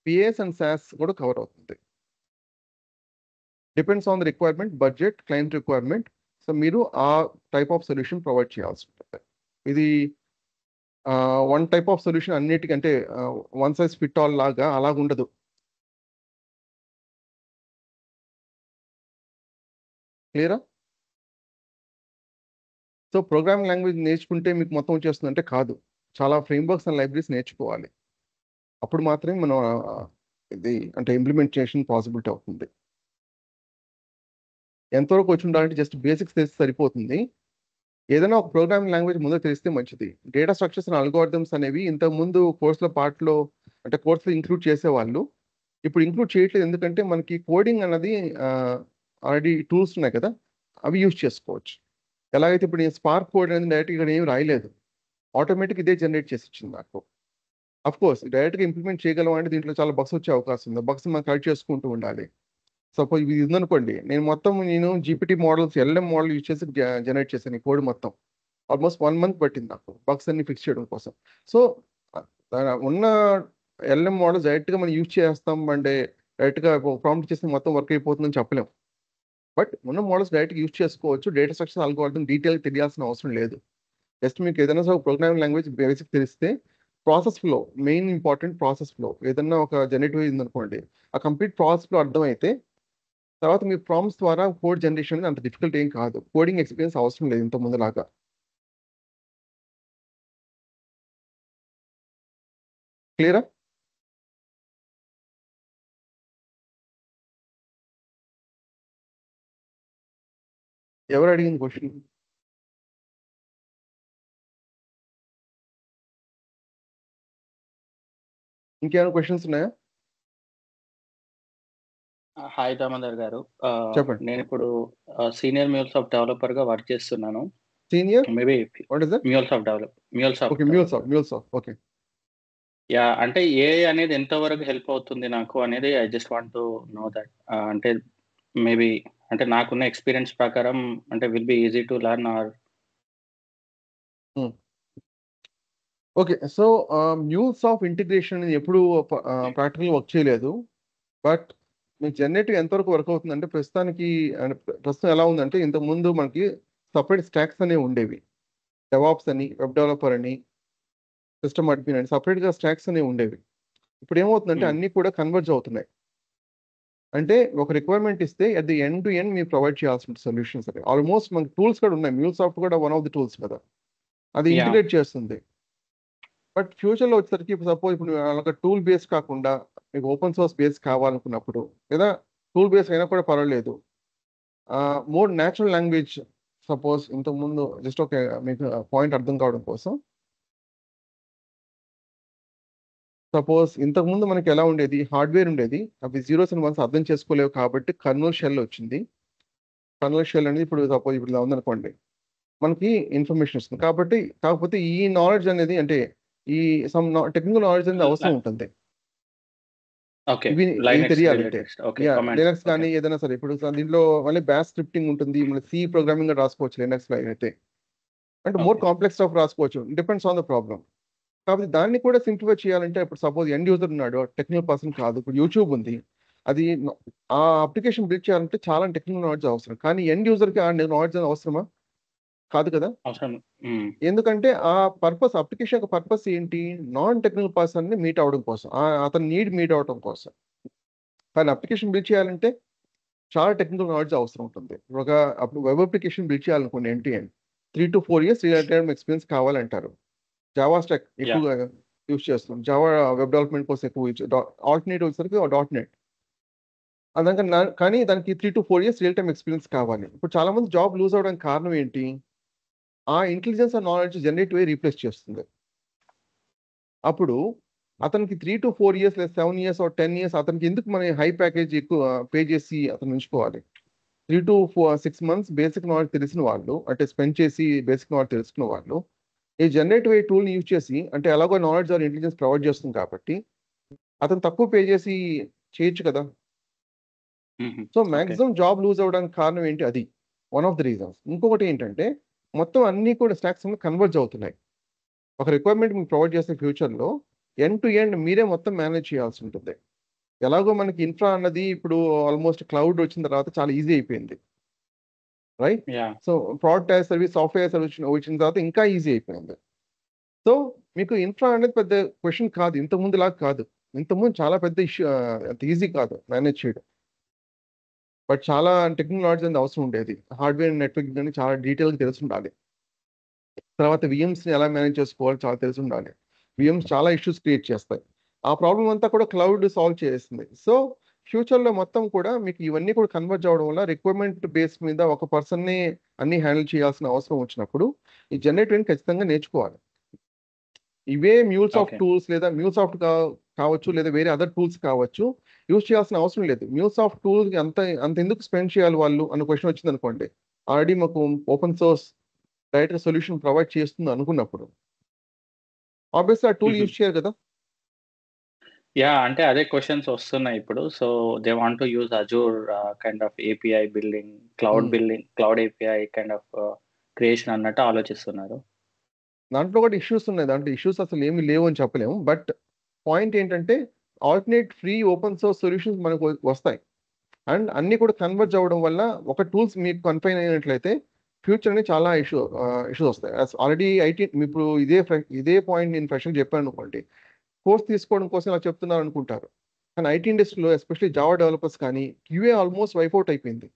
PaaS and SaaS కూడా కవర్ అవుతుంది. Depends on the requirement, budget, client requirement. So మీరు ఆ టైప్ ఆఫ్ సొల్యూషన్ ప్రొవైడ్ చేయాల్సి ఉంటుంది. ఇది వన్ టైప్ ఆఫ్ సొల్యూషన్ అన్నిటికంటే వన్ సైజ్ ఫిట్ ఆల్ లాగా అలాగ ఉండదు. క్లియరా? సో ప్రోగ్రామింగ్ లాంగ్వేజ్ నేర్చుకుంటే మీకు మొత్తం వచ్చేస్తుందంటే కాదు, చాలా ఫ్రేమ్వర్క్స్ అండ్ లైబ్రరీస్ నేర్చుకోవాలి. అప్పుడు మాత్రమే మనం ఇది అంటే ఇంప్లిమెంటేషన్ పాసిబిలిటీ అవుతుంది. ఎంతవరకు వచ్చి ఉండాలంటే జస్ట్ బేసిక్స్ తెలిస్తే సరిపోతుంది. ఏదైనా ఒక ప్రోగ్రామింగ్ లాంగ్వేజ్ ముందు తెలిస్తే మంచిది. డేటా స్ట్రక్చర్స్ అండ్ అల్గోరిథమ్స్ అనేవి ఇంతకుముందు కోర్సులో పార్ట్లో అంటే కోర్సులో ఇంక్లూడ్ చేసేవాళ్ళు, ఇప్పుడు ఇంక్లూడ్ చేయట్లేదు. ఎందుకంటే మనకి కోడింగ్ అన్నది ఆల్రెడీ టూల్స్ ఉన్నాయి కదా, అవి యూజ్ చేసుకోవచ్చు. ఎలాగైతే ఇప్పుడు నేను స్పార్క్ కోడ్ అనేది డైరెక్ట్గా ఇక్కడ ఏమి రాయలేదు, ఆటోమేటిక్ ఇదే జనరేట్ చేసి ఇచ్చింది నాకు. అఫ్ కోర్స్ డైరెక్ట్గా ఇంప్లిమెంట్ చేయగలం అంటే దీంట్లో చాలా బగ్స్ వచ్చే అవకాశం ఉంది. బగ్స్ మనం కరెక్ట్ చేసుకుంటూ ఉండాలి. సపోజ్ ఇది ఉందనుకోండి, నేను GPT models, LLM model use చేసి జనరేట్ చేశాను ఈ కోడ్ మొత్తం. ఆల్మోస్ట్ 1 month పట్టింది నాకు బగ్స్ అన్ని ఫిక్స్ చేయడం కోసం. సో ఉన్న LLM మోడల్స్ డైరెక్ట్గా మనం యూజ్ చేస్తాం అంటే డైరెక్ట్గా ప్రాంప్ట్ చేసి మొత్తం వర్క్ అయిపోతుందని చెప్పలేం. బట్ ఉన్న మోడల్స్ డైరెక్ట్గా యూజ్ చేసుకోవచ్చు. డేటా స్ట్రక్చర్, అల్గోరిథం డీటెయిల్ తెలియాల్సిన అవసరం లేదు. జస్ట్ మీకు ఏదైనా సరే ప్రోగ్రామింగ్ లాంగ్వేజ్ బేసిక్ తెలిస్తే process flow, main important process flow. ఏదన్నా ఒక జనరేటివ్ ఉందనుకోండి, ఆ కంప్లీట్ ప్రాసెస్ ఫ్లో అర్థమైతే తర్వాత మీ ప్రాంప్ట్స్ ద్వారా కోడ్ జనరేషన్ అనేది అంత డిఫికల్ట్ ఏం కాదు. కోడింగ్ ఎక్స్పీరియన్స్ అవసరం లేదు ఇంత ముందులాగా. క్లియరా? ఎవరు అడిగింది క్వశ్చన్? ఇంకేమైనా క్వశ్చన్స్ ఉన్నాయా? హాయ్ దామోదర్ గారు. చెప్పండి. నేను ఇప్పుడు సీనియర్ MuleSoft డెవలపర్ గా వర్క్ చేస్తున్నాను. Senior maybe what is that? MuleSoft. Okay, MuleSoft. Okay. Yeah, అంటే AI అనేది ఎంతవరకు హెల్ప్ అవుతుంది నాకు అనేది I just want to know that. అంటే మేబీ అంటే నాకున్న ఎక్స్పీరియన్స్ ప్రకారం అంటే will be easy to learn or. Okay. So MuleSoft integration ఎప్పుడు ప్రాక్టికల్ వర్క్ చేయలేదు. బట్ మీకు జనరేటివ్ ఎంతవరకు వర్క్ అవుతుందంటే ప్రస్తుతం ఎలా ఉందంటే, ఇంతకుముందు మనకి సపరేట్ స్టాక్స్ అనేవి ఉండేవి. డెవాప్స్ అని, వెబ్ డెవలపర్ అని, సిస్టమ్ అడ్మిన్ అని సపరేట్గా స్టాక్స్ అనేవి ఉండేవి. ఇప్పుడు ఏమవుతుందంటే అన్నీ కూడా కన్వర్జ్ అవుతున్నాయి. అంటే ఒక రిక్వైర్మెంట్ ఇస్తే at the end to end మీరు ప్రొవైడ్ చేయాల్సిన సొల్యూషన్స్ అని ఆల్మోస్ట్ మనకి టూల్స్ కూడా ఉన్నాయి. MuleSoft కూడా వన్ ఆఫ్ ది టూల్స్ కదా, అది ఇంటిగ్రేట్ చేస్తుంది. బట్ ఫ్యూచర్లో వచ్చేసరికి సపోజ్ ఇప్పుడు ఒక టూల్ బేస్ కాకుండా మీకు ఓపెన్ సోర్స్ బేస్ కావాలనుకున్నప్పుడు, లేదా టూల్ బేస్ అయినా కూడా పర్వాలేదు, మోర్ న్యాచురల్ లాంగ్వేజ్. సపోజ్ ఇంతకుముందు జస్ట్ ఒక మీకు పాయింట్ అర్థం కావడం కోసం, సపోజ్ ఇంతకుముందు మనకి ఎలా ఉండేది, హార్డ్వేర్ ఉండేది, అవి జీరోస్ అండ్ వన్స్ అర్థం చేసుకోలేవు కాబట్టి కర్నూల్ షెల్ వచ్చింది. కర్నూల్ షెల్ అనేది ఇప్పుడు సపోజ్ ఇప్పుడు ఇలా ఉందనుకోండి, మనకి ఇన్ఫర్మేషన్ వస్తుంది. కాకపోతే ఈ నాలెడ్జ్ అనేది అంటే ఈ సమ్ టెక్నికల్ నాలెడ్జ్ అనేది అవసరం ఉంటుంది. ఇవి తెలియాలంటే లినక్స్ కానీ ఏదైనా సరే. ఇప్పుడు దీంట్లో మళ్ళీ బ్యాష్ స్క్రిప్టింగ్ ఉంటుంది, మళ్ళీ C ప్రోగ్రామింగ్ రాసుకోవచ్చు లినక్స్ లో అయితే. అంటే మోర్ కాంప్లెక్స్ స్టఫ్ రాసుకోవచ్చు, డిపెండ్స్ ఆన్ ద ప్రాబ్లమ్. కాబట్టి దాన్ని కూడా సింప్లిఫై చేయాలంటే ఇప్పుడు సపోజ్ ఎండ్ యూజర్ ఉన్నాడు, టెక్నికల్ పర్సన్ కాదు. ఇప్పుడు యూట్యూబ్ ఉంది, అది ఆ అప్లికేషన్ బిల్డ్ చేయాలంటే చాలా టెక్నికల్ నాలెడ్జ్ అవసరం. కానీ ఎండ్ యూజర్కి ఆ నాలెడ్జ్ అవసరమా? కాదు కదా. అవసరం. ఎందుకంటే ఆ పర్పస్, అప్లికేషన్ యొక్క పర్పస్ ఏంటి? నాన్ టెక్నికల్ పర్సన్ ని మీట్ అవడం కోసం, అతని నీడ్ మీట్ అవడం కోసం. కానీ అప్లికేషన్ బిల్డ్ చేయాలంటే చాలా టెక్నికల్ నాలెడ్జ్ అవసరం ఉంటుంది. అప్పుడు వెబ్ అప్లికేషన్ బిల్డ్ చేయాలనుకోండి, and 3 to 4 years real time experience కావాలంటారు. జావా స్టాక్ ఎక్కువగా యూజ్ చేస్తాం, జావా వెబ్ డెవలప్మెంట్ కోసం ఎక్కువ ఆల్టర్నేటివ్ వచ్చేసరికి .NET. కానీ దానికి 3 to 4 years real time experience కావాలి. ఇప్పుడు చాలా మంది జాబ్ లూజ్ అవడానికి కారణం ఏంటి? ఆ ఇంటెలిజెన్స్ ఆ నాలెడ్జ్ జనరేట్ అయ్యి రీప్లేస్ చేస్తుంది. అప్పుడు అతనికి 3 to 4 years లేదా 7 years or 10 years అతనికి ఎందుకు మన హై ప్యాకేజ్ ఎక్కువ పే చేసి అతను ఉంచుకోవాలి? 3 to 6 months బేసిక్ నాలెడ్జ్ తెలిసిన వాళ్ళు, అంటే స్పెండ్ చేసి బేసిక్ నాలెడ్జ్ తెలుసుకున్న వాళ్ళు ఈ జనరేటివ్ టూల్ని యూజ్ చేసి, అంటే ఎలాగో నాలెడ్జ్ ఆర్ ఇంటెలిజెన్స్ ప్రొవైడ్ చేస్తుంది కాబట్టి అతను తక్కువ పే చేసి చేయొచ్చు కదా. సో మాక్సిమం జాబ్ లూజ్ అవ్వడానికి కారణం ఏంటి? అది వన్ ఆఫ్ ది రీజన్స్. ఇంకొకటి ఏంటంటే మొత్తం అన్ని కూడా స్టాక్స్ కన్వర్జ్ అవుతున్నాయి. ఒక రిక్వైర్మెంట్ మీకు ప్రొవైడ్ చేసే ఫ్యూచర్లో ఎండ్ టు ఎండ్ మీరే మొత్తం మేనేజ్ చేయాల్సి ఉంటుంది. ఎలాగో మనకి ఇన్ఫ్రా అన్నది ఇప్పుడు ఆల్మోస్ట్ క్లౌడ్ వచ్చిన తర్వాత చాలా ఈజీ అయిపోయింది, right? So product as service, software service వచ్చిన తర్వాత ఇంకా ఈజీ అయిపోయింది. సో మీకు ఇన్ఫ్రా అనేది పెద్ద క్వశ్చన్ కాదు, ఇంతకుముందు లాగా కాదు. ఇంతకుముందు చాలా పెద్ద ఇష్యూ, అంత ఈజీ కాదు మేనేజ్ చేయడం. బట్ చాలా టెక్నికల్ నాలెడ్జ్ అనేది అవసరం ఉండేది. హార్డ్వేర్ నెట్వర్క్ అని చాలా డీటెయిల్గా తెలిసి ఉండాలి. తర్వాత విఎమ్స్ని ఎలా మేనేజ్ చేసుకోవాలో చాలా తెలిసి ఉండాలి. విఎమ్స్ చాలా ఇష్యూస్ క్రియేట్ చేస్తాయి. ఆ ప్రాబ్లం అంతా కూడా క్లౌడ్ సాల్వ్ చేస్తుంది. సో ఫ్యూచర్లో మొత్తం కూడా మీకు ఇవన్నీ కూడా కన్వర్జ్ అవ్వడం వల్ల రిక్వైర్మెంట్ బేస్ మీద ఒక పర్సన్ని అన్ని హ్యాండిల్ చేయాల్సిన అవసరం వచ్చినప్పుడు ఈ జనరేటివ్ ఖచ్చితంగా నేర్చుకోవాలి. ఇవే మ్యూల్సాఫ్ట్ టూల్స్ లేదా మ్యూల్సాఫ్ట్ కావచ్చు, లేదా వేరే అదర్ టూల్స్ కావచ్చు, యూజ్ చేయాల్సిన అవసరం లేదు. మ్యూల్సాఫ్ట్ టూల్ అంత ఎందుకు స్పెండ్ చేయాలి వాళ్ళు అన్న క్వశ్చన్ వచ్చింది అనుకోండి, ఆల్రెడీ మాకు open source direct solution provide చేస్తుంది అనుకున్నప్పుడు ఆబ్వియస్లీ ఆ టూల్ యూజ్ చేయాలి కదా. అంటే అదే క్వశ్చన్స్ వస్తున్నాయి ఇప్పుడు. So they want to use Azure kind of API building, cloud API kind of creation అన్నట్టు ఆలోచిస్తున్నారు. దాంట్లో కూడా ఇష్యూస్ ఉన్నాయి. దాంట్లో ఇష్యూస్ అసలు ఏమి లేవు అని చెప్పలేము. బట్ పాయింట్ ఏంటంటే alternate free open source solutions మనకు వస్తాయి. అండ్ అన్నీ కూడా కన్వర్జ్ అవ్వడం వల్ల ఒక టూల్స్ మీకు కన్ఫైన్ అయినట్లయితే ఫ్యూచర్ని చాలా ఇష్యూస్ వస్తాయి. ఆల్రెడీ ఐటీ ఇప్పుడు ఇదే పాయింట్ నేను ఫ్రెషర్ చెప్పాను అనుకోండి, కోర్స్ తీసుకోవడం కోసం ఇలా చెప్తున్నారు అనుకుంటారు. కానీ ఐటీ ఇండస్ట్రీలో ఎస్పెషల్లీ జావా డెవలపర్స్ కానీ క్యూఏ ఆల్మోస్ట్ వైఫౌట్ అయిపోయింది.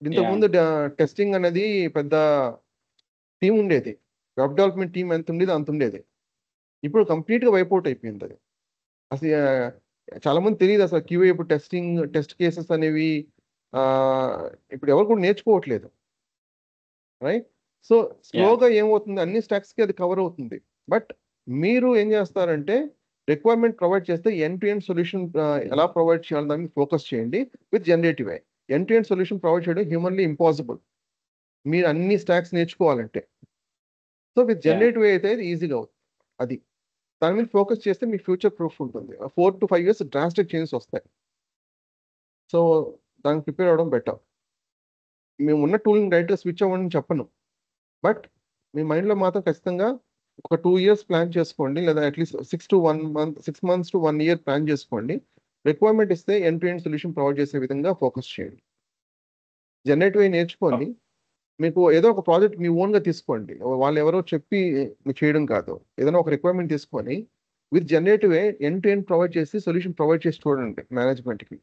ఇంతకుముందు టెస్టింగ్ అనేది పెద్ద టీం ఉండేది, వెబ్ డెవలప్మెంట్ టీం ఎంత ఉండేది అంత ఉండేది. ఇప్పుడు కంప్లీట్గా వైపౌట్ అయిపోయింది అది. అసలు చాలా మంది తెలియదు అసలు క్యూఏ ఇప్పుడు టెస్ట్ కేసెస్ అనేవి ఇప్పుడు ఎవరు కూడా నేర్చుకోవట్లేదు, రైట్? సో స్లోగా ఏమవుతుంది, అన్ని స్టాక్స్కి అది కవర్ అవుతుంది. బట్ మీరు ఏం చేస్తారంటే రిక్వైర్మెంట్ ప్రొవైడ్ చేస్తే ఎండ్ టు ఎండ్ సొల్యూషన్ ఎలా ప్రొవైడ్ చేయాలి దాన్ని ఫోకస్ చేయండి with generative I. End to end solution provide చేయడం హ్యూమన్లీ ఇంపాసిబుల్ మీరు అన్ని స్టాక్స్ నేర్చుకోవాలంటే. సో విత్ జనరేటివ్ అయితే ఈజీగా అవుతుంది. అది దాని మీద ఫోకస్ చేస్తే మీ ఫ్యూచర్ ప్రూఫ్ ఉంటుంది. 4 to 5 years డ్రాస్టిక్ చేంజెస్ వస్తాయి. సో దానికి ప్రిపేర్ అవ్వడం బెటర్. మేము ఉన్న టూల్ని డైరెక్ట్గా స్విచ్ అవ్వని చెప్పను, బట్ మీ మైండ్లో మాత్రం ఖచ్చితంగా ఒక 2 years ప్లాన్ చేసుకోండి, లేదా at least 6 months to 1 year plan చేసుకోండి. రిక్వైర్మెంట్ ఇస్తే end to end solution provide చేసే విధంగా ఫోకస్ చేయండి. జనరేటివ్ నేర్చుకోండి. మీకు ఏదో ఒక ప్రాజెక్ట్ మీ ఓన్గా తీసుకోండి, వాళ్ళు ఎవరో చెప్పి మీకు చేయడం కాదు. ఏదైనా ఒక రిక్వైర్మెంట్ తీసుకొని with generative end to end provide చేసి సొల్యూషన్ ప్రొవైడ్ చేసి చూడండి మేనేజ్మెంట్కి.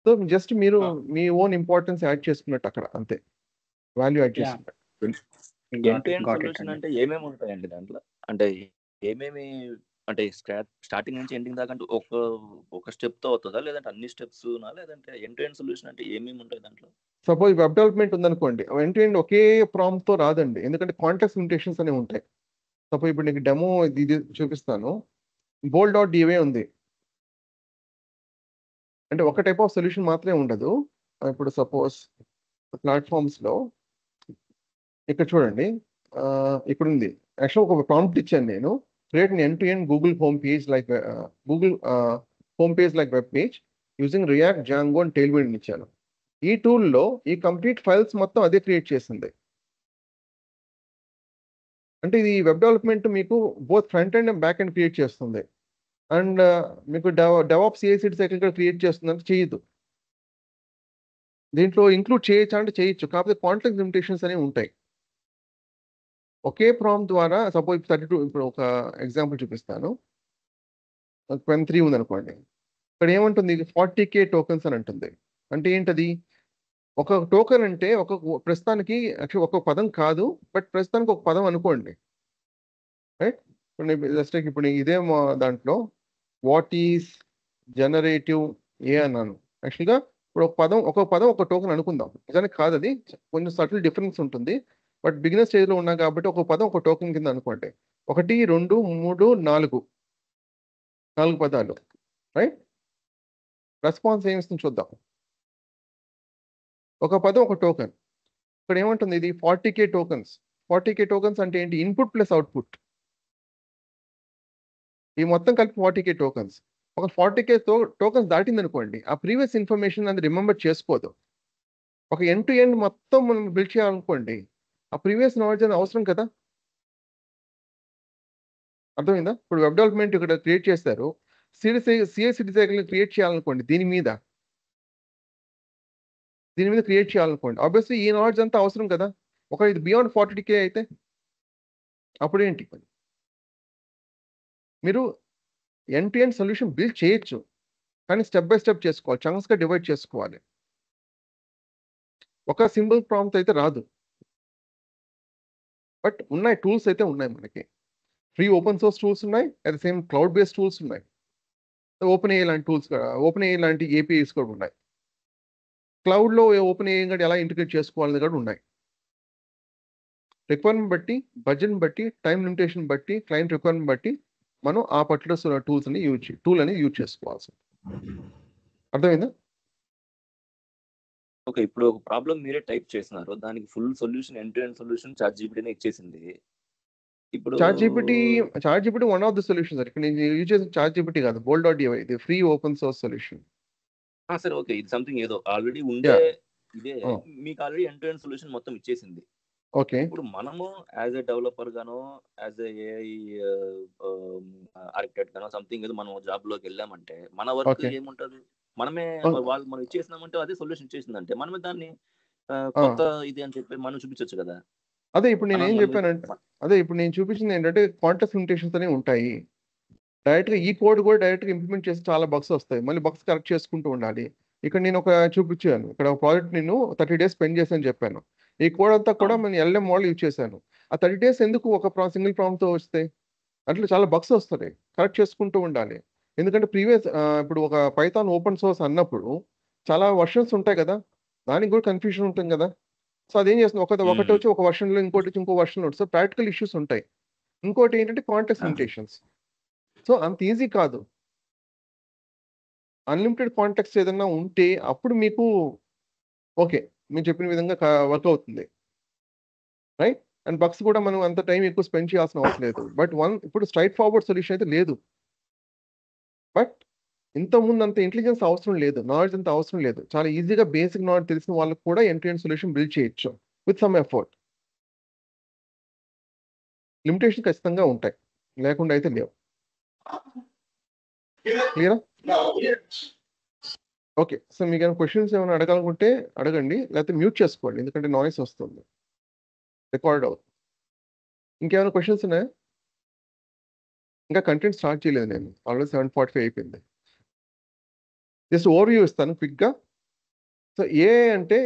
సో జస్ట్ మీరు మీ ఓన్ ఇంపార్టెన్స్ యాడ్ చేసుకున్నట్టు అక్కడ, అంతే, వాల్యూ యాడ్ చేసుకున్నట్టు. ఎండ్ టు ఎండ్ సొల్యూషన్ అంటే ఏమేమి ఉంటాయండి దాంట్లో? అంటే ఏమేమి, అంటే స్టార్టింగ్ నుంచి ఎండింగ్ దాకా ఒక స్టెప్ తో అవుతుందా, లేదంటే అన్ని స్టెప్స్, లేదంటే ఎండ్ టు ఎండ్ సొల్యూషన్ అంటే ఏమేమి ఉంటాయి దాంట్లో? సపోజ్ వెబ్ డెవలప్మెంట్ ఉందనుకోండి, end to end okay prompt తో రాదండి, ఎందుకంటే కాంటాక్ట్స్ లిమిటేషన్స్ అనేవి ఉంటాయి. సపోజ్ ఇప్పుడు నీకు డెమో ఇది చూపిస్తాను. bold.dva ఉంది, అంటే ఒక టైప్ ఆఫ్ సొల్యూషన్ మాత్రమే ఉండదు. ఇప్పుడు సపోజ్ ప్లాట్ఫామ్స్లో ఇక్కడ చూడండి, ఇక్కడ ఉంది. యాక్చువల్ ఒక ప్రాంప్ట్ ఇచ్చాను నేను, create an end-to-end Google home page like web page using React, Django and Tailwind ఇచ్చాను. ఈ టూల్లో ఈ కంప్లీట్ ఫైల్స్ మొత్తం అదే క్రియేట్ చేసింది. అంటే ఇది వెబ్ డెవలప్మెంట్ మీకు both front end and back end create చేస్తుంది. అండ్ మీకు డెవాప్స్ CI/CD సైకిల్ కూడా క్రియేట్ చేస్తుంది అంటే చేయదు. దీంట్లో ఇంక్లూడ్ చేయొచ్చా అంటే చేయొచ్చు. కాకపోతే కాంటెక్స్ట్ లిమిటేషన్స్ అనేవి ఉంటాయి. ఒకే ప్రాంప్ట్ ద్వారా సపోజ్ 32 ఇప్పుడు ఒక ఎగ్జాంపుల్ చూపిస్తాను. పెన్ 3 ఉందనుకోండి. ఇక్కడ ఏమంటుంది 40K టోకెన్స్ అని అంటుంది. అంటే ఏంటది? ఒక టోకెన్ అంటే ప్రస్తుతానికి యాక్చువల్ ఒక్కొక్క పదం కాదు. బట్ ప్రస్తుతానికి ఒక పదం అనుకోండి. రైట్? ఇప్పుడు ఇదే దాంట్లో వాట్ ఈస్ జనరేటివ్ అన్నాను. యాక్చువల్గా ఇప్పుడు ఒక్కొక్క పదం ఒక టోకెన్ అనుకుందాం. నిజానికి కాదు, అది కొంచెం సటిల్ డిఫరెన్స్ ఉంటుంది. బట్ బిగినర్ స్టేజ్లో ఉన్నాం కాబట్టి ఒక పదం ఒక టోకెన్ కింద అనుకోండి. 1, 2, 3, 4 పదాలు. రైట్? రెస్పాన్స్ ఏమిస్తుంది చూద్దాం. ఒక పదం ఒక టోకెన్. ఇక్కడ ఏమంటుంది ఇది 40K టోకెన్స్. 40K టోకెన్స్ అంటే ఏంటి? Input plus output. ఈ మొత్తం కలిపి 40K టోకెన్స్. ఒక 40K టోకెన్స్ దాటింది అనుకోండి, ఆ ప్రీవియస్ ఇన్ఫర్మేషన్ అది రిమెంబర్ చేసుకోదు. ఒక ఎండ్ టు ఎండ్ మొత్తం మనం బిల్డ్ చేయాలనుకోండి, ఆ ప్రీవియస్ నాలెడ్జ్ అనేది అవసరం కదా. అర్థమైందా? ఇప్పుడు వెబ్ డెవలప్మెంట్ ఇక్కడ క్రియేట్ చేస్తారు. CI/CD సైకిల్ క్రియేట్ చేయాలనుకోండి, దీని మీద క్రియేట్ చేయాలనుకోండి, ఆబ్వియస్లీ ఈ నాలెడ్జ్ అంతా అవసరం కదా. ఒక ఇది బియాండ్ 40K అయితే అప్పుడేంటి? మీరు end to end solution build చేయొచ్చు, కానీ స్టెప్ బై స్టెప్ చేసుకోవాలి, చంక్స్గా డివైడ్ చేసుకోవాలి. ఒక సింపుల్ ప్రాంప్ట్ అయితే రాదు. బట్ ఉన్నాయి, టూల్స్ అయితే ఉన్నాయి మనకి. ఫ్రీ ఓపెన్ సోర్స్ టూల్స్ ఉన్నాయి, at the same cloud based tools ఉన్నాయి. OpenAI లాంటి టూల్స్, OpenAI లాంటి APIs కూడా ఉన్నాయి. క్లౌడ్లో OpenAI కూడా ఎలా ఇంటిగ్రేట్ చేసుకోవాలని కూడా ఉన్నాయి. రిక్వైర్మెంట్ బట్టి, బడ్జెట్ బట్టి, టైం లిమిటేషన్ బట్టి, క్లయింట్ రిక్వైర్మెంట్ బట్టి మనం ఆ పర్టికులర్ టూల్ అనేది యూజ్ చేసుకోవాల్సి. అర్థమైందా? ఓకే, ఇప్పుడు ఒక ప్రాబ్లం మీరే టైప్ చేస్తున్నారు, దానికి full solution end to end solution ChatGPT ఇచ్చేసింది. ఇప్పుడు ChatGPT one of the solutions. ఇక్కడ నేను యూజ్ చేసిన ChatGPT కాదు, Bolt.ai, ఇది ఫ్రీ ఓపెన్ సోర్స్ సొల్యూషన్. సరే, ఓకే, ఇది సంథింగ్ ఏదో ఆల్రెడీ ఉండే ఇదే మీకు already end to end solution మొత్తం ఇచ్చేసింది. ఓకే, ఇప్పుడు మనము యాజ్ ఎ డెవలపర్ గానో యాజ్ AI ఆర్కిటెక్ట్ గానో సంథింగ్ ఏదో మనం జాబ్ లోకి వెళ్ళామంటే మన వర్క్ ఏముంటది? మనమే మనం ఇచ్చేసినామంటే అదే సొల్యూషన్ ఇచ్చేసిందంటే మనమే దాన్ని కొత్త ఇది అని చెప్పి మనం చూపించవచ్చు కదా. అదే ఇప్పుడు నేను ఏం చెప్పానంటే, ఇప్పుడు నేను చూపించింది ఏంటంటే కాంటెక్స్ట్ లిమిటేషన్స్ అనేవి ఉంటాయి. డైరెక్ట్గా ఈ కోడ్ కూడా డైరెక్ట్గా ఇంప్లిమెంట్ చేసి చాలా బగ్స్ వస్తాయి, మళ్ళీ బగ్స్ కరెక్ట్ చేసుకుంటూ ఉండాలి. ఇక్కడ నేను ఒక చూపించాను, ఇక్కడ ఒక ప్రాజెక్ట్ నేను 30 days స్పెండ్ చేశాను చెప్పాను. ఈ కోడ్ అంతా కూడా నేను LLM మోడల్ యూజ్ చేశాను. ఆ 30 days ఎందుకు ఒక సింగిల్ ప్రాంప్ట్తో వస్తే? అట్లా చాలా బగ్స్ వస్తాయి, కరెక్ట్ చేసుకుంటూ ఉండాలి. ఎందుకంటే ప్రీవియస్ ఇప్పుడు ఒక పైథాన్ ఓపెన్ సోర్స్ అన్నప్పుడు చాలా వర్షన్స్ ఉంటాయి కదా, దానికి కూడా కన్ఫ్యూజన్ ఉంటుంది కదా. సో అదేం చేస్తుంది, ఒకటి వచ్చి ఒక వర్షన్లో, ఇంకోటి వచ్చి ఇంకో వర్షన్లో ఉంటుంది. సో ప్రాక్టికల్ ఇష్యూస్ ఉంటాయి. ఇంకోటి ఏంటంటే కాంటెక్స్ట్ లిమిటేషన్స్. సో అంత ఈజీ కాదు. అన్లిమిటెడ్ కాంటెక్స్ట్ ఏదైనా ఉంటే అప్పుడు మీకు ఓకే, మీరు చెప్పిన విధంగా వర్క్ అవుతుంది, రైట్? అండ్ బగ్స్ కూడా మనం అంత టైం ఎక్కువ స్పెండ్ చేయాల్సిన అవసరం లేదు. బట్ ఇప్పుడు స్ట్రైట్ ఫార్వర్డ్ సొల్యూషన్ అయితే లేదు. బట్ ఇంతకుముందు అంత ఇంటెలిజెన్స్ అవసరం లేదు, నాలెడ్జ్ అంత అవసరం లేదు. చాలా ఈజీగా బేసిక్ నాలెడ్జ్ తెలిసిన వాళ్ళకి కూడా end to end solution build చేయొచ్చు విత్ సమ్ ఎఫర్ట్. లిమిటేషన్ ఖచ్చితంగా ఉంటాయి, లేకుండా అయితే లేవు. క్లియరా? ఓకే, సో మీకు ఏమైనా క్వశ్చన్స్ ఏమైనా అడగాలనుకుంటే అడగండి, లేకపోతే మ్యూట్ చేసుకోండి, ఎందుకంటే నాయిస్ వస్తుంది, రికార్డ్ అవుతుంది. ఇంకేమైనా క్వశ్చన్స్ ఉన్నాయా? ఇంకా కంటెంట్ స్టార్ట్ చేయలేదు నేను, ఆల్రెడీ 7:45 అయిపోయింది. జస్ట్ ఓవర్వ్యూ ఇస్తాను క్విక్గా. సో అంటే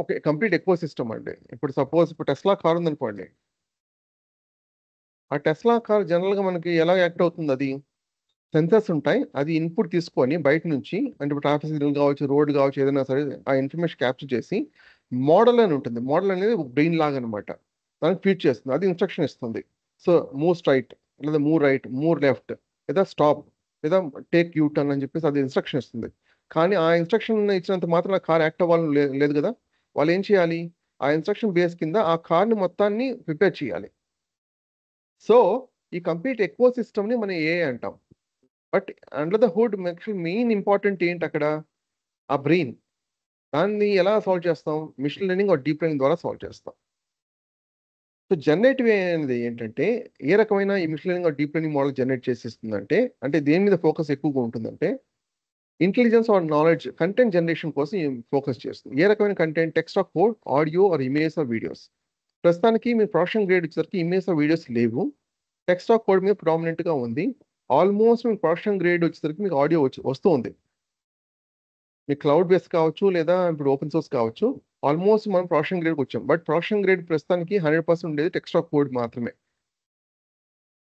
ఒక కంప్లీట్ ఎకో సిస్టమ్ అండి. ఇప్పుడు సపోజ్ టెస్లా కార్ ఉందనుకోండి, ఆ టెస్లా కార్ జనరల్గా మనకి ఎలా యాక్ట్ అవుతుంది? అది సెన్సర్స్ ఉంటాయి, అది ఇన్పుట్ తీసుకొని బయట నుంచి, అంటే ఇప్పుడు ట్రాఫిక్ సిగ్నల్ కావచ్చు, రోడ్ కావచ్చు, ఏదైనా సరే ఆ ఇన్ఫర్మేషన్ క్యాప్చర్ చేసి మోడల్ అని ఉంటుంది. మోడల్ అనేది ఒక బ్రెయిన్ లాగా అనమాట, దానికి ఫీడ్ చేస్తుంది, అది ఇన్స్ట్రక్షన్ ఇస్తుంది. సో మూవ్ స్ట్రైట్, లేదా మూవ్ రైట్, మూవ్ లెఫ్ట్, లేదా స్టాప్, లేదా టేక్ యూ టర్న్ అని చెప్పేసి అది ఇన్స్ట్రక్షన్ ఇస్తుంది. కానీ ఆ ఇన్స్ట్రక్షన్ ఇచ్చినంత మాత్రం కార్ యాక్ట్ అవ్వాలని లేదు కదా. వాళ్ళు ఏం చేయాలి? ఆ ఇన్స్ట్రక్షన్ బేస్ కింద ఆ కార్ని మొత్తాన్ని ప్రిపేర్ చేయాలి. సో ఈ కంప్లీట్ ఎకో సిస్టమ్ని మనం AI అంటాం. But under the hood main important ఏంటి అక్కడ? ఆ బ్రెయిన్. దాన్ని ఎలా సాల్వ్ చేస్తాం? Machine learning or deep learning ద్వారా సాల్వ్ చేస్తాం. సో జనరేటివ్ అనేది ఏంటంటే ఏ రకమైన ఈ machine learning deep learning model generate చేసేస్తుందంటే అంటే దేని మీద ఫోకస్ ఎక్కువగా ఉంటుందంటే intelligence or knowledge content generation కోసం ఫోకస్ చేస్తుంది. ఏ రకమైన content? Text of code, audio or image or videos. ప్రస్తుతానికి మీ ప్రొడక్షన్ గ్రేడ్ వచ్చేసరికి ఇమేజ్ ఆర్ వీడియోస్ లేవు. టెక్స్ట్ ఆఫ్ కోడ్ మీద ప్రామినెంట్గా ఉంది. ఆల్మోస్ట్ మీ ప్రొడక్షన్ గ్రేడ్ వచ్చేసరికి మీకు ఆడియో వస్తుంది. మీ క్లౌడ్ బేస్ కావచ్చు లేదా ఇప్పుడు ఓపెన్ సోర్స్ కావచ్చు. ఆల్మోస్ట్ మనం ప్రొడక్షన్ గ్రేడ్కి వచ్చాం. బట్ ప్రొడక్షన్ గ్రేడ్ ప్రస్తుతానికి 100% ఉండేది టెక్స్ట్ ఆఫ్ కోడ్ మాత్రమే.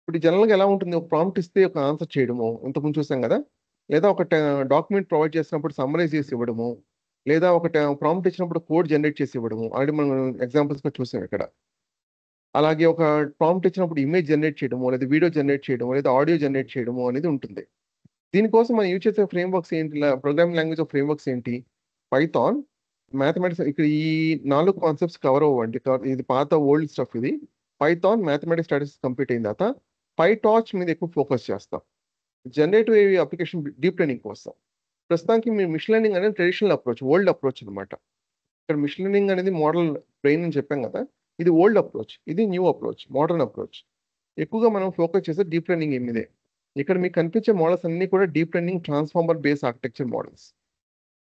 ఇప్పుడు జనరల్గా ఎలా ఉంటుంది? ఒక ప్రాంప్ట్ ఇస్తే ఒక ఆన్సర్ చేయడము ఇంతకుముందు చూసాం కదా, లేదా ఒక డాక్యుమెంట్ ప్రొవైడ్ చేసినప్పుడు సమ్మరైజ్ చేసి ఇవ్వడము, లేదా ఒక ప్రాంప్ట్ ఇచ్చినప్పుడు కోడ్ జనరేట్ చేసి ఇవ్వడము. ఆల్రెడీ మనం ఎగ్జాంపుల్స్గా చూసాం ఇక్కడ. అలాగే ఒక ప్రాంప్ట్ ఇచ్చినప్పుడు ఇమేజ్ జనరేట్ చేయడము, లేదా వీడియో జనరేట్ చేయడము, లేదా ఆడియో జనరేట్ చేయడము అనేది ఉంటుంది. దీనికోసం మనం యూజ్ చేసే ఫ్రేమ్వర్క్స్ ఏంటి? ప్రోగ్రామింగ్ లాంగ్వేజ్ ఆఫ్ ఫ్రేమ్వర్క్స్ ఏంటి? Python, mathematics. ఇక్కడ ఈ 4 కాన్సెప్ట్స్ కవర్ అవ్వండి. ఇది పాత ఓల్డ్ స్టఫ్. ఇది పైథాన్, మ్యాథమెటిక్స్, స్టాటిస్టిక్స్ కంప్లీట్ అయిన తర్వాత పైటార్చ్ మీద ఎక్కువ ఫోకస్ చేస్తాం. Generative AI application deep learning కోసం. ప్రస్తుతానికి మీరు మిషన్ లెర్నింగ్ అనేది ట్రెడిషనల్ అప్రోచ్, ఓల్డ్ అప్రోచ్ అనమాట. ఇక్కడ మిషన్ లెర్నింగ్ అనేది మోడల్ బ్రెయిన్ అని చెప్పాం కదా, ఇది ఓల్డ్ అప్రోచ్, ఇది న్యూ అప్రోచ్, మోడర్న్ అప్రోచ్. ఎక్కువగా మనం ఫోకస్ చేసే డీప్ లెర్నింగ్ మీదే. ఇక్కడ మీకు కనిపించే మోడల్స్ అన్ని కూడా deep learning transformer base architecture models.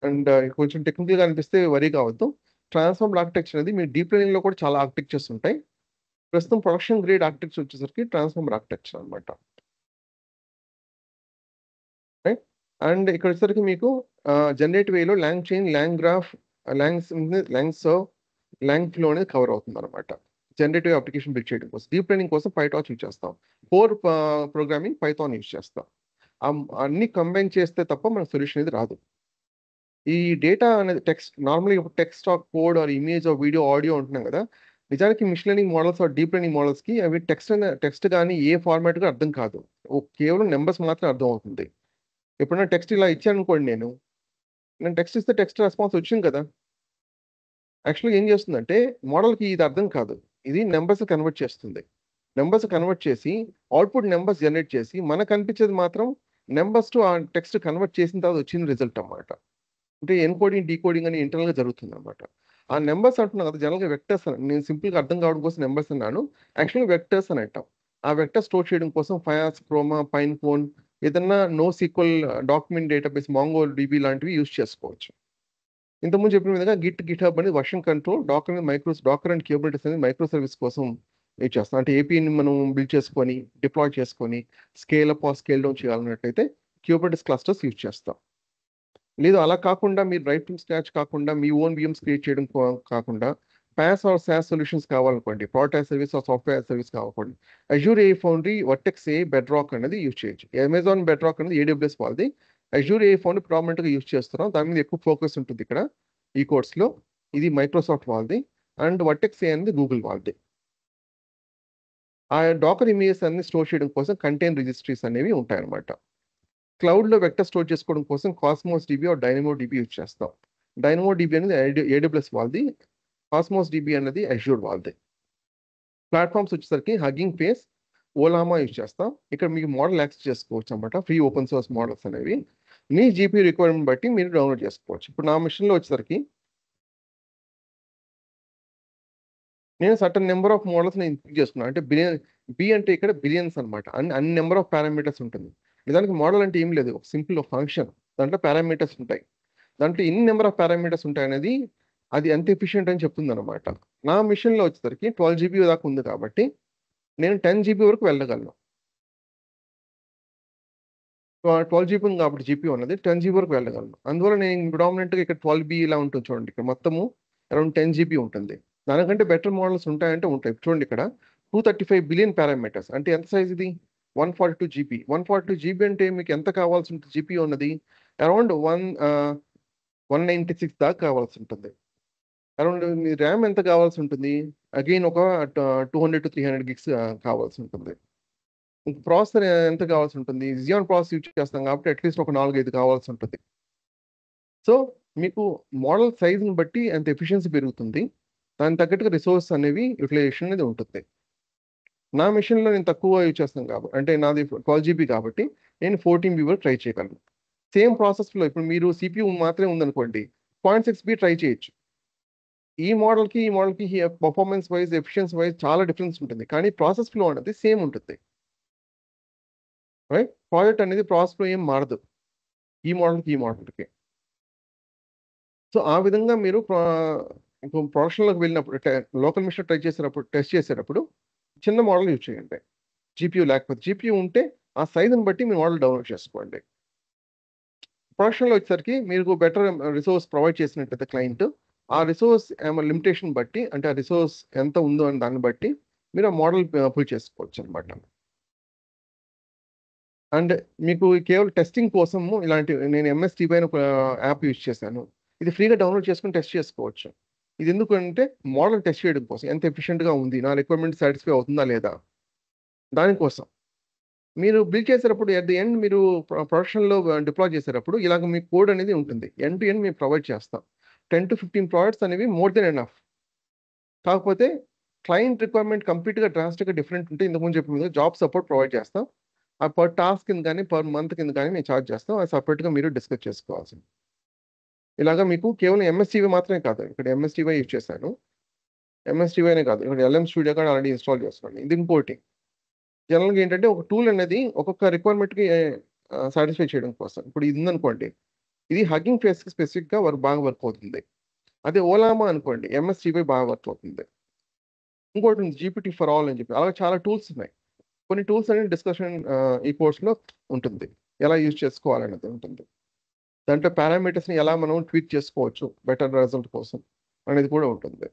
And కొంచెం టెక్నికల్గా అనిపిస్తే వరీ కావద్దు. ట్రాన్స్ఫార్మర్ ఆర్కిటెక్చర్ అనేది మీ డీప్ లెర్నింగ్లో కూడా చాలా ఆర్కిటెక్చర్స్ ఉంటాయి. ప్రస్తుతం ప్రొడక్షన్ గ్రేడ్ ఆర్కిటెక్చర్ వచ్చేసరికి ట్రాన్స్ఫార్మర్ ఆర్కిటెక్చర్ అనమాట. రైట్. అండ్ ఇక్కడ వచ్చేసరికి మీకు జనరేటివ్ వేలో long chain, long graph, long serve, long flow అనేది కవర్ అవుతుంది అనమాట. జనరేటివ్ అప్లికేషన్ బిల్డ్ చేయడం కోసం డీప్ లెర్నింగ్ కోసం పైటార్చ్ యూజ్ చేస్తాం. కోర్ ప్రోగ్రామింగ్ పైథాన్ యూజ్ చేస్తాం. అన్ని కంబైన్ చేస్తే తప్ప మన సొల్యూషన్ అనేది రాదు. ఈ డేటా అనేది టెక్స్ట్, నార్మల్గా text of code or image or video, audio ఉంటున్నాం కదా, నిజానికి machine learning models or deep learning మోడల్స్కి అవి టెక్స్ట్ కానీ ఏ ఫార్మాట్గా అర్థం కాదు. కేవలం నెంబర్స్ మాత్రం అర్థం అవుతుంది. ఎప్పుడైనా టెక్స్ట్ ఇలా ఇచ్చాను అనుకోండి, నేను టెక్స్ట్ ఇస్తే టెక్స్ట్ రెస్పాన్స్ వచ్చింది కదా. యాక్చువల్గా ఏం చేస్తుందంటే మోడల్కి ఇది అర్థం కాదు, ఇది నెంబర్స్ కన్వర్ట్ చేస్తుంది. నెంబర్స్ కన్వర్ట్ చేసి అవుట్పుట్ నెంబర్స్ జనరేట్ చేసి మనకు అనిపించేది మాత్రం నెంబర్స్ టు ఆ టెక్స్ట్ కన్వర్ట్ చేసిన తర్వాత వచ్చిన రిజల్ట్ అన్నమాట. అంటే ఎన్కోడింగ్, డీకోడింగ్ అని ఇంటర్నల్గా జరుగుతుంది అనమాట. ఆ నెంబర్స్ అంటున్నాను కదా, జనరల్గా వెక్టర్స్ అని, నేను సింపుల్గా అర్థం కావడం కోసం నెంబర్స్ అన్నాను. యాక్చువల్గా వెక్టర్స్ అని అంటాం. ఆ వెక్టర్ స్టోర్ చేయడం కోసం ఫయాస్, క్రోమా, పైన్కోన్, ఏదన్నా no SQL document database, Mongo DB లాంటివి యూజ్ చేసుకోవచ్చు. ఇంతకుముందు చెప్పిన విధంగా గిట్ హబ్ అనేది version control, Docker and Kubernetes అనేది మైక్రో సర్వీస్ కోసం యూజ్ చేస్తాం. అంటే ఏపీని మనం బిల్డ్ చేసుకొని డిప్లాయ్ చేసుకొని స్కేల్ అప్, స్కేల్ డౌన్ చేయాలన్నట్లయితే క్యూబర్నెటిస్ క్లస్టర్స్ యూజ్ చేస్తాం. లేదు అలా కాకుండా మీరు రైట్ ఫ్రమ్ స్క్రాచ్ కాకుండా మీ ఓన్ VMs క్రియేట్ చేయడం కాకుండా PaaS ఆర్ SaaS సొల్యూషన్స్ కావాలనుకోండి, product as service or software as service కావాలనుకోండి, Azure AI Foundry, Vertex AI, Bedrock అనేది యూజ్ చేయొచ్చు. అమెజాన్ బెడ్రాక్ అనేది AWS వాళ్ళది. అజూర్ AI ఫౌండరీ ప్రామినెంట్గా యూజ్ చేస్తున్నాం. దాని మీద ఎక్కువ ఫోకస్ ఉంటుంది ఇక్కడ ఈ కోర్స్లో. ఇది మైక్రోసాఫ్ట్ వాళ్ళది. అండ్ వర్టెక్స్ AI అనేది గూగుల్ వాళ్ళది. ఆ డాకర్ ఇమేజెస్ అన్ని స్టోర్ చేయడం కోసం కంటైనర్ రిజిస్ట్రీస్ అనేవి ఉంటాయన్నమాట. క్లౌడ్లో వెక్టర్ స్టోర్ చేసుకోవడం కోసం Cosmos DB or Dynamo DB use చేస్తాం. డైనమో DB అనేది AWS వాళ్ళది, కాస్మోస్ DB అనేది అజూర్ వాళ్ళది. ప్లాట్ఫామ్స్ వచ్చేసరికి హగ్గింగ్ ఫేస్, ఓలామా యూజ్ చేస్తాం. ఇక్కడ మీకు మోడల్ యాక్సెస్ చేసుకోవచ్చు అనమాట. ఫ్రీ ఓపెన్ సోర్స్ మోడల్స్ అనేవి మీ GPU రిక్వైర్మెంట్ బట్టి మీరు డౌన్లోడ్ చేసుకోవచ్చు. ఇప్పుడు నా మిషన్లో వచ్చేసరికి నేను సర్టన్ నెంబర్ ఆఫ్ మోడల్స్ నేను పిక్ చేసుకున్నాను. అంటే బి అంటే ఇక్కడ బిలియన్స్ అనమాట. అన్ని నెంబర్ ఆఫ్ పారామీటర్స్ ఉంటుంది. నిజానికి మోడల్ అంటే ఏం లేదు, ఒక సింపుల్ ఫంక్షన్. దాంట్లో పారామీటర్స్ ఉంటాయి. దాంట్లో ఎన్ని నెంబర్ ఆఫ్ పారామీటర్స్ ఉంటాయి అనేది అది ఎంత ఎఫిషియెంట్ అని చెప్తుంది అనమాట. నా మిషన్లో వచ్చేసరికి 12 GB దాకా ఉంది కాబట్టి నేను 10 GB వరకు వెళ్ళగలను. 12 GB ఉంది కాబట్టి GPU ఉన్నది 10 GB వరకు వెళ్ళగలను. అందువల్ల నేను ప్రిడామినెంట్గా ఇక్కడ 12B ఇలా ఉంటుంది చూడండి. ఇక్కడ మొత్తము అరౌండ్ 10 GB ఉంటుంది. దానికంటే బెటర్ మోడల్స్ ఉంటాయంటే ఉంటాయి. చూడండి ఇక్కడ 235 బిలియన్ పారామీటర్స్. అంటే ఎంత సైజ్ ఇది? 142 GB. 142 GB అంటే మీకు ఎంత కావాల్సి ఉంటుంది? GPU ఉన్నది అరౌండ్ 196 దాకా కావాల్సి ఉంటుంది. అరౌండ్ మీ ర్యామ్ ఎంత కావాల్సి ఉంటుంది? అగైన్ ఒక 200 to 300 gigs కావాల్సి ఉంటుంది. ప్రాసెసర్ ఎంత కావాల్సి ఉంటుంది? జియాన్ ప్రాసెస్ యూజ్ చేస్తాం కాబట్టి అట్లీస్ట్ ఒక 4-5 కావాల్సి ఉంటుంది. సో మీకు మోడల్ సైజ్ని బట్టి అంత ఎఫిషియన్సీ పెరుగుతుంది. దానికి తగ్గట్టుగా రిసోర్స్ అనేవి యూటిలైజేషన్ అనేది ఉంటుంది. నా మిషన్లో నేను తక్కువ యూజ్ చేస్తాను కాబట్టి, అంటే నాది 12 GB కాబట్టి నేను 14B వరకు ట్రై చేయగలను. సేమ్ ప్రాసెస్లో ఇప్పుడు మీరు CPU మాత్రమే ఉందనుకోండి 0.6B ట్రై చేయొచ్చు. ఈ మోడల్కి పర్ఫార్మెన్స్ వైజ్ ఎఫిషియన్సీ వైజ్ చాలా డిఫరెన్స్ ఉంటుంది, కానీ ప్రాసెస్ ఫ్లో అనేది సేమ్ ఉంటుంది. రైట్, ప్రాజెక్ట్ అనేది ప్రాసెస్ ఫ్లో ఏం మారదు ఈ మోడల్కి. సో ఆ విధంగా మీరు ప్రొడక్షన్లోకి వెళ్ళినప్పుడు లోకల్ మిషన్ టెస్ట్ చేసేటప్పుడు చిన్న మోడల్ యూజ్ చేయండి. జీపీయూ లేకపోతే, జీపీయూ ఉంటే ఆ సైజుని బట్టి మీ మోడల్ డౌన్లోడ్ చేసుకోండి. ప్రొడక్షన్లో వచ్చేసరికి మీరు బెటర్ రిసోర్స్ ప్రొవైడ్ చేసినట్లయితే క్లయింట్, ఆ రిసోర్స్ లిమిటేషన్ బట్టి, అంటే ఆ రిసోర్స్ ఎంత ఉందో అని దాన్ని బట్టి మీరు ఆ మోడల్ పుల్ చేసుకోవచ్చు అనమాట. అండ్ మీకు కేవలం టెస్టింగ్ కోసము ఇలాంటి నేను ఎంఎస్టీబీ అని ఒక యాప్ యూజ్ చేశాను. ఇది ఫ్రీగా డౌన్లోడ్ చేసుకుని టెస్ట్ చేసుకోవచ్చు. ఇది ఎందుకంటే మోడల్ టెస్ట్ చేయడం కోసం, ఎంత ఎఫిషియెంట్గా ఉంది, నా రిక్వైర్మెంట్ సాటిస్ఫై అవుతుందా లేదా దానికోసం. మీరు బిల్డ్ చేసేటప్పుడు ఎట్ ది ఎండ్ మీరు ప్రొడక్షన్లో డిప్లాయ్ చేసేటప్పుడు ఇలాగ మీ కోడ్ అనేది ఉంటుంది. ఎండ్ టు ఎండ్ మేము ప్రొవైడ్ చేస్తాం. 10 to 15 ప్రోడక్ట్స్ అనేవి మోర్ దెన్ ఎనఫ్. కాకపోతే క్లయింట్ రిక్వైర్మెంట్ కంప్లీట్గా డ్రాస్టిక్గా డిఫరెంట్ ఉంటే, ఇంతకుముందు చెప్పిన జాబ్ సపోర్ట్ ప్రొవైడ్ చేస్తాం. ఆ పర్ టాస్క్ కింద కానీ పర్ మంత్ కింద కానీ మేము ఛార్జ్ చేస్తాం. అది సపరేట్గా మీరు డిస్కస్ చేసుకోవాల్సింది. ఇలాగా మీకు కేవలం ఎంఎస్టీవీ మాత్రమే కాదు, ఇక్కడ ఎంఎస్టీవీ యూజ్ చేశాను. ఎంఎస్టీవీనే కాదు, ఇక్కడ ఎల్ఎం స్టూడియో కూడా ఆల్రెడీ ఇన్స్టాల్ చేస్తున్నాను. ఇది ఇంకోటి. జనరల్గా ఏంటంటే ఒక టూల్ అనేది ఒక్కొక్క రిక్వైర్మెంట్కి సాటిస్ఫై చేయడం కోసం. ఇప్పుడు ఇది ఉందనుకోండి, ఇది హగ్గింగ్ ఫేస్కి స్పెసిఫిక్గా బాగా వర్క్ అవుతుంది. అదే ఓలామా అనుకోండి, ఎంఎస్టీవీ బాగా వర్క్ అవుతుంది. ఇంకోటి ఉంది జీపీటీ ఫర్ ఆల్ అని చెప్పి, అలా చాలా టూల్స్ ఉన్నాయి. కొన్ని టూల్స్ అనేది డిస్కషన్ ఈ కోర్స్లో ఉంటుంది, ఎలా యూజ్ చేసుకోవాలనేది ఉంటుంది. దాంట్లో పారామీటర్స్ని ఎలా మనం ట్వీక్ చేసుకోవచ్చు బెటర్ రిజల్ట్ కోసం అనేది కూడా ఉంటుంది.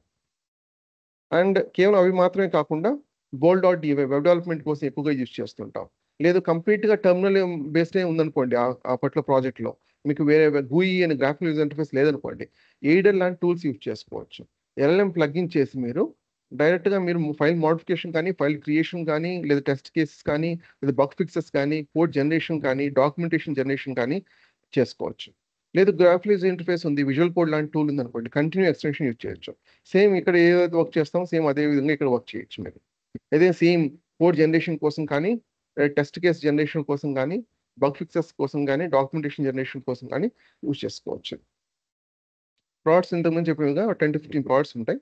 అండ్ కేవలం అవి మాత్రమే కాకుండా bold.dwy వెబ్ డెవలప్మెంట్ కోసం ఎక్కువగా యూజ్ చేస్తుంటాం. లేదు కంప్లీట్గా టర్మినల్ బేస్డే ఉందనుకోండి, ఆ పర్టికులర్ ప్రాజెక్ట్లో మీకు వేరే GUI అని గ్రాఫికల్ యూజర్ ఇంటర్ఫేస్ లేదనుకోండి, ఎయిడర్ లాంటి టూల్స్ యూజ్ చేసుకోవచ్చు. ఎల్ఎల్ఎం ప్లగ్ఇన్ చేసి మీరు డైరెక్ట్గా మీరు ఫైల్ మోడిఫికేషన్ కానీ, ఫైల్ క్రియేషన్ కానీ, లేదా టెస్ట్ కేసెస్ కానీ, లేదా బగ్ ఫిక్సెస్ కానీ, కోడ్ జనరేషన్ కానీ, డాక్యుమెంటేషన్ జనరేషన్ కానీ చేసుకోవచ్చు. లేదు గ్రాఫికల్ యూజర్ ఇంటర్ఫేస్ ఉంది, విజువల్ కోడ్ లాంటి టూల్ ఉంది అనుకోండి, కంటిన్యూ ఎక్స్టెన్షన్ యూజ్ చేయొచ్చు. సేమ్ ఇక్కడ ఏదైతే వర్క్ చేస్తామో సేమ్ అదే విధంగా ఇక్కడ వర్క్ చేయొచ్చు. మీరు అదే సేమ్ కోడ్ జనరేషన్ కోసం కానీ, టెస్ట్ కేస్ జనరేషన్ కోసం కానీ, బగ్ ఫిక్సెస్ కోసం కానీ, డాక్యుమెంటేషన్ జనరేషన్ కోసం కానీ యూజ్ చేసుకోవచ్చు. ప్రోడక్ట్స్ ఇంతకుముందు చెప్పిన విధంగా 10 to 15 ప్రోడక్ట్స్ ఉంటాయి.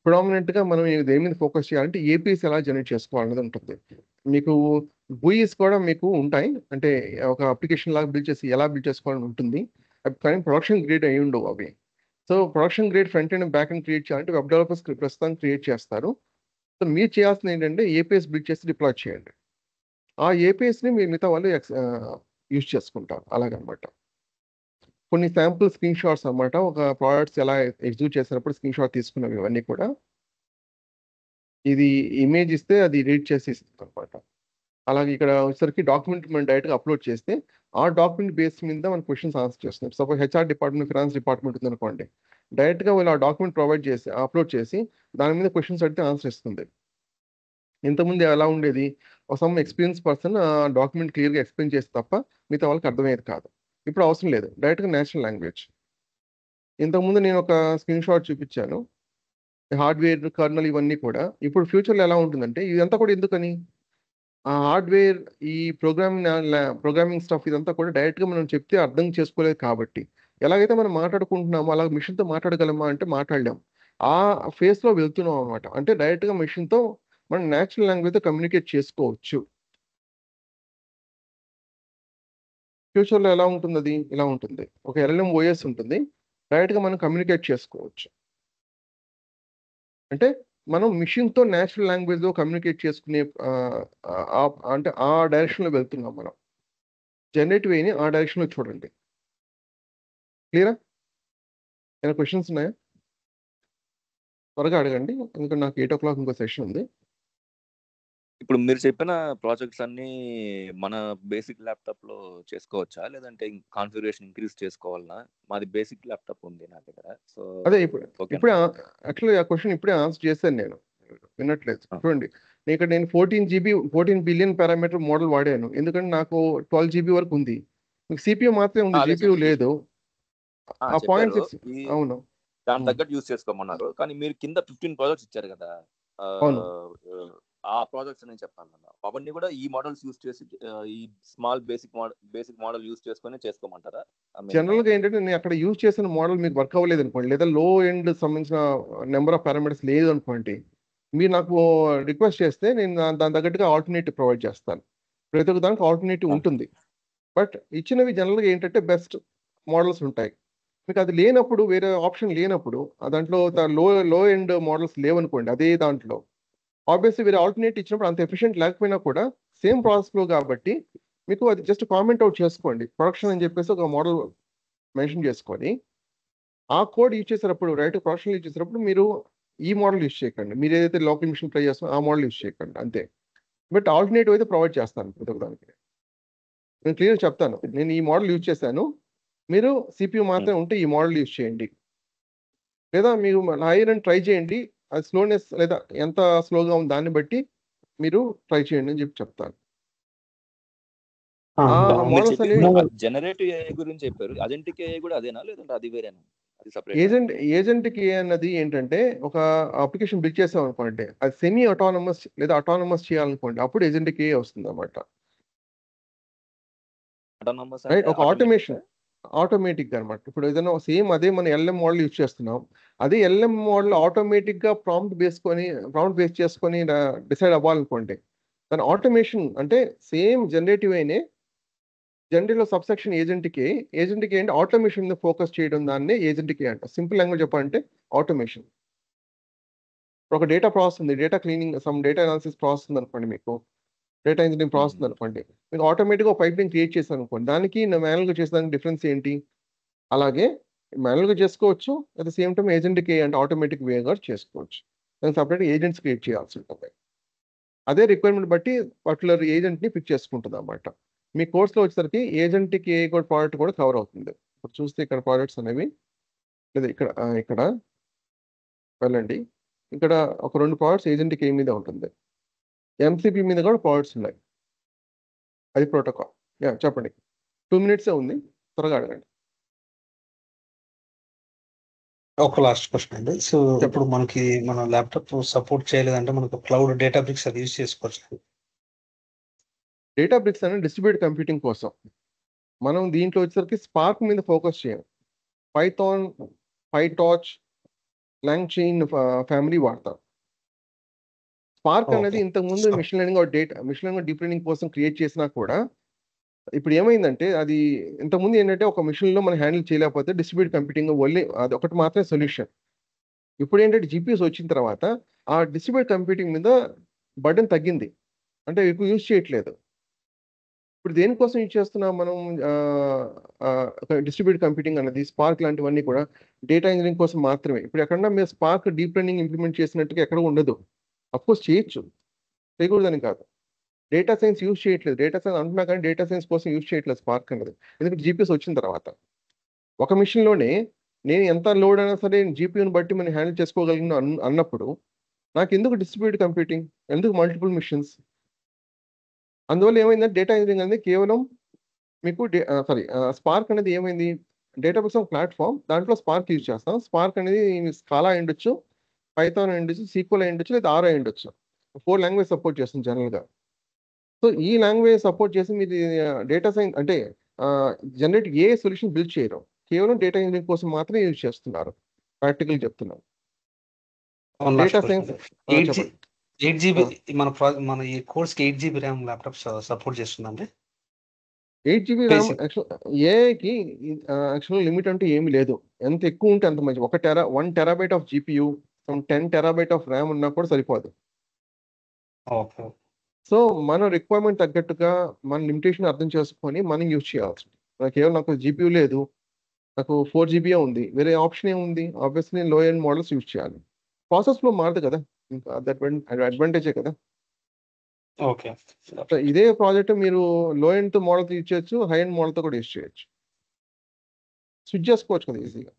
ప్రిడామినెంట్గా మనం దేని మీద ఫోకస్ చేయాలంటే ఏపీఎస్ ఎలా జనరేట్ చేసుకోవాలనేది ఉంటుంది. మీకు GUIs కూడా మీకు ఉంటాయి, అంటే ఒక అప్లికేషన్ లాగా బిల్డ్ చేసి ఎలా బిల్డ్ చేసుకోవాలని ఉంటుంది. కానీ ప్రొడక్షన్ గ్రేడ్ అయి ఉండవు అవి. So production grade front and back and create చేయాలంటే వెబ్ డెవలపర్స్ ప్రస్తుతం క్రియేట్ చేస్తారు. సో మీరు చేయాల్సింది ఏంటంటే ఏపీఎస్ బిల్డ్ చేసి డిప్లాయ్ చేయండి. ఆ ఏపీఎస్ని మీ మిగతా వాళ్ళు యూజ్ చేసుకుంటారు అలాగనమాట. కొన్ని శాంపుల్ స్క్రీన్ షాట్స్ అనమాట, ఒక ప్రోడక్ట్స్ ఎలా ఎగ్జిక్యూట్ చేసినప్పుడు స్క్రీన్ షాట్ తీసుకున్నవి ఇవన్నీ కూడా. ఇది ఇమేజ్ ఇస్తే అది ఎడిట్ చేసి ఇస్తుంది అనమాట. అలాగే ఇక్కడ వచ్చేసరికి డాక్యుమెంట్ మనం డైరెక్ట్గా అప్లోడ్ చేస్తే ఆ డాక్యుమెంట్ బేస్ మీద మన క్వశ్చన్స్ ఆన్సర్ చేస్తున్నారు. Suppose HR department, finance department ఉందనుకోండి, డైరెక్ట్గా వాళ్ళు ఆ డాక్యుమెంట్ ప్రొవైడ్ చేసి అప్లోడ్ చేసి దాని మీద క్వశ్చన్స్ అడిగితే ఆన్సర్ ఇస్తుంది. ఇంతకుముందు ఎలా ఉండేది, సమ్ ఎక్స్పీరియన్స్ పర్సన్ ఆ డాక్యుమెంట్ క్లియర్గా ఎక్స్ప్లెయిన్ చేస్తే తప్ప మిగతా వాళ్ళకి అర్థమయ్యేది కాదు. ఇప్పుడు అవసరం లేదు, డైరెక్ట్గా నేచురల్ లాంగ్వేజ్. ఇంతకుముందు నేను ఒక స్క్రీన్ షాట్ చూపించాను, హార్డ్వేర్ కర్నల్ ఇవన్నీ కూడా. ఇప్పుడు ఫ్యూచర్లో ఎలా ఉంటుందంటే ఇదంతా కూడా ఎందుకని, ఆ హార్డ్వేర్ ఈ ప్రోగ్రామింగ్ స్టఫ్ ఇదంతా కూడా డైరెక్ట్గా మనం చెప్తే అర్థం చేసుకోలేదు. కాబట్టి ఎలాగైతే మనం మాట్లాడుకుంటున్నామో అలా మిషన్తో మాట్లాడగలమా అంటే మాట్లాడలేం. ఆ ఫేస్లో వెళ్తున్నాం అనమాట. అంటే డైరెక్ట్గా మిషన్తో మనం నేచురల్ లాంగ్వేజ్తో కమ్యూనికేట్ చేసుకోవచ్చు. ఫ్యూచర్లో ఎలా ఉంటుంది, అది ఇలా ఉంటుంది. ఒక ఎల్ఎల్ఎం ఓఎస్ ఉంటుంది, డైరెక్ట్గా మనం కమ్యూనికేట్ చేసుకోవచ్చు. అంటే మనం మిషన్తో నేచురల్ లాంగ్వేజ్లో కమ్యూనికేట్ చేసుకునే అంటే ఆ డైరెక్షన్లో వెళ్తున్నాం మనం. జనరేటివ్ వేని ఆ డైరెక్షన్లో చూడండి. క్లియరా? ఏమైనా క్వశ్చన్స్ ఉన్నాయా? త్వరగా అడగండి, ఎందుకంటే నాకు 8 o'clock ఇంకో సెషన్ ఉంది. ఇప్పుడు మీరు చెప్పిన ప్రాజెక్ట్స్ అన్ని మన బేసిక్ ల్యాప్టాప్ లో చేసుకోవచ్చా, లేదంటే కాన్ఫిగరేషన్ ఇంక్రీజ్ చేసుకోవాలనా? మాది బేసిక్ ల్యాప్టాప్ ఉంది నా దగ్గర. సో అదే ఇప్పుడే యాక్చువల్లీ ఆ క్వశ్చన్ ఇప్పుడే ఆన్సర్ చేశాను నేను, విన్నట్లేదు. చూడండి, ఇక్కడ నేను 14 బిలియన్ పారామీటర్ మోడల్ వాడాను, ఎందుకంటే నాకు 12 GB వరకు ఉంది. మీకు సిపియూ మాత్రమే ఉంది, జీపీయూ లేదు. ఆ 0.6 అవును, దాని తగ్గట్టు యూజ్ చేసుకోమన్నారు. కానీ మీరు కింద 15 ప్రాజెక్ట్స్ ఇచ్చారు కదా, అవును ఆ ప్రాజెక్ట్స్ నేను చెప్పాను అన్న. అవన్నీ కూడా ఈ మోడల్స్ యూస్ చేసి ఈ స్మాల్ బేసిక్ మోడల్ యూస్ చేసుకొని చేసుకోమంటారా? జనరల్ గా ఏంటంటే నేను అక్కడ యూజ్ చేసిన మోడల్ మీకు వర్క్ అవ్వలేదు అనుకోండి, లేదా లో ఎండ్ సంబంధించిన నెంబర్ ఆఫ్ పారామీటర్స్ లేదు అనుకోండి, మీరు నాకు రిక్వెస్ట్ చేస్తే నేను దాని తగ్గట్టుగా ఆల్టర్నేటివ్ ప్రొవైడ్ చేస్తాను. ప్రతి ఒక్క దానికి ఆల్టర్నేటివ్ ఉంటుంది. బట్ ఇచ్చినవి జనరల్గా ఏంటంటే బెస్ట్ మోడల్స్ ఉంటాయి. మీకు అది లేనప్పుడు, వేరే ఆప్షన్ లేనప్పుడు, దాంట్లో లో ఎండ్ మోడల్స్ లేవనుకోండి అదే దాంట్లో, ఆబ్వియస్లీ వేరే ఆల్టర్నేటివ్ ఇచ్చినప్పుడు అంత ఎఫిషియెంట్ లేకపోయినా కూడా సేమ్ ప్రాసెస్ ఫ్లో కాబట్టి మీకు అది జస్ట్ కామెంట్ అవుట్ చేసుకోండి. ప్రొడక్షన్ అని చెప్పేసి ఒక మోడల్ మెన్షన్ చేసుకొని ఆ కోడ్ యూజ్ చేసేటప్పుడు, రైట్ ప్రొడక్షన్ యూజ్ చేసేటప్పుడు మీరు ఈ మోడల్ యూజ్ చేయకండి. మీరు ఏదైతే లోకల్ మిషన్ ట్రై చేస్తారో ఆ మోడల్ యూజ్ చేయకండి అంతే. బట్ ఆల్టర్నేటివ్ అయితే ప్రొవైడ్ చేస్తాను ప్రతి ఒక్కదానికి. నేను క్లియర్ చెప్తాను, నేను ఈ మోడల్ యూజ్ చేశాను, మీరు సిపియూ మాత్రమే ఉంటే ఈ మోడల్ యూజ్ చేయండి, లేదా మీరు హైయర్ అండ్ ట్రై చేయండి, అది స్లోనెస్ లేదా ఎంత స్లోగా ఉంది దాన్ని బట్టి మీరు ట్రై చేయండి అని చెప్తాను. మోడల్స్ అనేవి జనరేటివ్ ఏఐ గురించి చెప్పారు, అజెంటిక్ ఏఐ కూడా అదేనా లేదంటే అది వేరేనా? అది సెపరేట్. ఏజెంట్కి అన్నది ఏంటంటే ఒక అప్లికేషన్ బిల్డ్ చేసాం అనుకోండి, అది సెమీ ఆటోనమస్ లేదా ఆటోనమస్ చేయాలనుకోండి, అప్పుడు ఏజెంట్కి వస్తుంది అన్నమాట. రైట్, ఒక ఆటోమేషన్ ఆటోమేటిక్ అనమాట. ఇప్పుడు ఏదైనా సేమ్ అదే మన ఎల్ఎం మోడల్ యూజ్ చేస్తున్నాం, అదే ఎల్ఎం మోడల్ ఆటోమేటిక్ గా ప్రాంప్ట్ బేస్ చేసుకొని డిసైడ్ అవ్వాలనుకోండి, దాని ఆటోమేషన్ అంటే సేమ్ జనరేటివ్ అయినే జనరల్ సబ్సెక్షన్ ఏజెంట్కి ఏంటి ఆటోమేషన్ మీద ఫోకస్ చేయడం, దాన్ని ఏజెంట్కి అంట. సింపుల్ లాంగ్వేజ్ చెప్పాలంటే ఆటోమేషన్. ఒక డేటా ప్రాసెస్ ఉంది, data cleaning, some data analysis process ఉంది అనుకోండి, మీకు డేటా ఇంజనీరింగ్ ప్రాసెస్ ఉంది అనుకోండి, మీకు ఆటోమేటిక్గా ఒక పైప్ లైన్ క్రియేట్ చేశాను అనుకోండి, దానికి మాన్యువల్గా చేసేదానికి డిఫరెన్స్ ఏంటి? అలాగే మాన్యువల్గా చేసుకోవచ్చు, అట్ ద సేమ్ టైం ఏజెంట్కి అంటే ఆటోమేటిక్ వేగా చేసుకోవచ్చు. దానికి సపరేట్ ఏజెంట్స్ క్రియేట్ చేయాల్సి ఉంటుంది. అదే రిక్వైర్మెంట్ బట్టి పర్టికులర్ ఏజెంట్ని పిక్ చేసుకుంటుంది అన్నమాట. మీ కోర్స్లో వచ్చేసరికి ఏజెంట్కి ఏ కూడా ప్రోడక్ట్ కూడా కవర్ అవుతుంది. ఇప్పుడు చూస్తే ఇక్కడ ప్రోడక్ట్స్ అనేవి లేదా ఇక్కడ వెళ్ళండి, ఇక్కడ ఒక 2 ప్రోడక్ట్స్ ఏజెంట్కి ఏ మీద ఉంటుంది, ఎంసీపీ మీద కూడా ప్రోడక్ట్స్ ఉన్నాయి. అది ప్రోటోకాల్. చెప్పండి, 2 minutes ఉంది, త్వరగా అడగండి. ఒక లాస్ట్ క్వశ్చన్ అండి. సో ఇప్పుడు మనకి మన ల్యాప్టాప్ సపోర్ట్ చేయలేదంటే మనకు క్లౌడ్ డేటాబ్రిక్స్ అది యూజ్ చేసుకోవచ్చు. డేటాబ్రిక్స్ అనేది డిస్ట్రిబ్యూటెడ్ కంప్యూటింగ్ కోసం. మనం దీంట్లో వచ్చేసరికి స్పార్క్ మీద ఫోకస్ చేయం, పైథాన్, పైటార్చ్, లాంగ్ చైన్ ఫ్యామిలీ వాడతాం. స్పార్క్ అనేది ఇంతకుముందు మిషన్ లెర్నింగ్ డీప్ లెర్నింగ్ కోసం క్రియేట్ చేసినా కూడా ఇప్పుడు ఏమైందంటే, అది ఇంతకుముందు ఏంటంటే ఒక మిషన్లో మనం హ్యాండిల్ చేయలేకపోతే డిస్ట్రిబ్యూటెడ్ కంప్యూటింగ్ ఓన్లీ అది ఒకటి మాత్రమే సొల్యూషన్. ఇప్పుడు ఏంటంటే జీపీఎస్ వచ్చిన తర్వాత ఆ డిస్ట్రిబ్యూటెడ్ కంప్యూటింగ్ మీద బర్డెన్ తగ్గింది, అంటే ఎక్కువ యూజ్ చేయట్లేదు. ఇప్పుడు దేనికోసం యూజ్ చేస్తున్నాం మనం? డిస్ట్రిబ్యూటెడ్ కంప్యూటింగ్ అనేది స్పార్క్ లాంటివన్నీ కూడా డేటా ఇంజనీరింగ్ కోసం మాత్రమే. ఇప్పుడు ఎక్కడన్నా మీరు స్పార్క్ డీప్ లెర్నింగ్ ఇంప్లిమెంట్ చేసినట్టుగా ఎక్కడ ఉండదు. అఫ్కోర్స్ చేయొచ్చు, చేయకూడదని కాదు. డేటా సైన్స్ యూజ్ చేయట్లేదు, డేటా సైన్స్ అంటున్నా కానీ డేటా సైన్స్ కోసం యూజ్ చేయట్లేదు స్పార్క్ అనేది, ఎందుకంటే జీపీఎస్ వచ్చిన తర్వాత ఒక మిషన్లోనే నేను ఎంత లోడ్ అయినా సరే జీపీయూని బట్టి మనం హ్యాండిల్ చేసుకోగలిగిన అన్నప్పుడు నాకు ఎందుకు డిస్ట్రిబ్యూటెడ్ కంప్యూటింగ్, ఎందుకు మల్టిపుల్ మిషన్స్? అందువల్ల ఏమైందంటే డేటా ఇంజనీరింగ్ అనేది కేవలం మీకు స్పార్క్ అనేది ఏమైంది, డేటాబేస్ ప్లాట్ఫామ్, దాంట్లో స్పార్క్ యూజ్ చేస్తాం. స్పార్క్ అనేది స్కాలా అయి ఉండొచ్చు, పైథాన్ అయి ఉండొచ్చు, సీక్వెల్ అయి ఉండొచ్చు, లేదా ఆర్ అయి ఉండొచ్చు. 4 లాంగ్వేజ్ సపోర్ట్ చేస్తుంది జనరల్గా. సో ఈ లాంగ్వేజ్ సపోర్ట్ చేసి మీరు డేటా సైన్స్ అంటే జనరేట్ ఏ సొల్యూషన్ బిల్డ్ చేయరు, కేవలం డేటా ఇంజనీరింగ్ కోసం మాత్రమే యూజ్ చేస్తున్నారు. ప్రాక్టికల్ చెప్తున్నాను. డేటా సైన్స్ 8GB మన ఈ కోర్స్కి 8GB ర్యామ్ ల్యాప్టాప్ సపోర్ట్ చేస్తుందండి. 8GB ర్యామ్ ఏఐకి యాక్చువల్ లిమిట్ అంటే ఏమి లేదు, ఎంత ఎక్కువ ఉంటే అంత మంచి. 1 TB of GPU, 10 TB of RAM ఉన్నా కూడా సరిపోదు. ఓకే. సో మన రిక్వైర్మెంట్ తగ్గట్టుగా మన లిమిటేషన్ అర్థం చేసుకొని మనం యూజ్ చేయాల్సి. కేవలం నాకు జీపీయూ లేదు, నాకు 4GB ఉంది, వేరే ఆప్షన్ ఏముంది? ఆబ్వియస్లీ నేను లో ఎండ్ మోడల్స్ యూజ్ చేయాలి. ప్రాసెస్ ఫ్లో మారదు కదా, ఇంకా అడ్వాంటేజే కదా. ఓకే. ఇదే ప్రాజెక్ట్ మీరు లో ఎండ్ మోడల్తో యూజ్ చేయొచ్చు, హై ఎండ్ మోడల్తో కూడా యూజ్ చేయొచ్చు, స్విచ్ చేసుకోవచ్చు కదా ఈజీగా.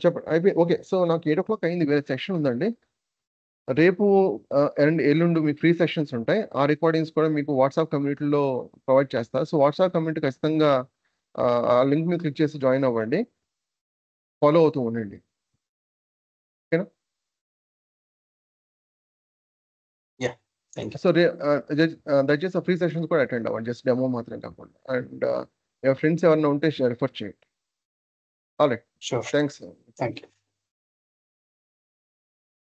చెప్పండి, అయిపోయి. ఓకే, సో నాకు 8 o'clock అయింది, వేరే సెషన్ ఉందండి. రేపు అండ్ ఎల్లుండి మీకు ఫ్రీ సెషన్స్ ఉంటాయి. ఆ రికార్డింగ్స్ కూడా మీకు వాట్సాప్ కమ్యూనిటీలో ప్రొవైడ్ చేస్తారు. సో వాట్సాప్ కమ్యూనిటీ ఖచ్చితంగా ఆ లింక్ మీద క్లిక్ చేసి జాయిన్ అవ్వండి, ఫాలో అవుతూ ఉండండి. ఓకేనా? Thank you. సో దయచేసి ఫ్రీ సెషన్స్ కూడా అటెండ్ అవ్వండి, జస్ట్ డెమో మాత్రం కాకుండా. అండ్ ఫ్రెండ్స్ ఎవరైనా ఉంటే రిఫర్ చేయండి. All right, sure, thanks. Thank you.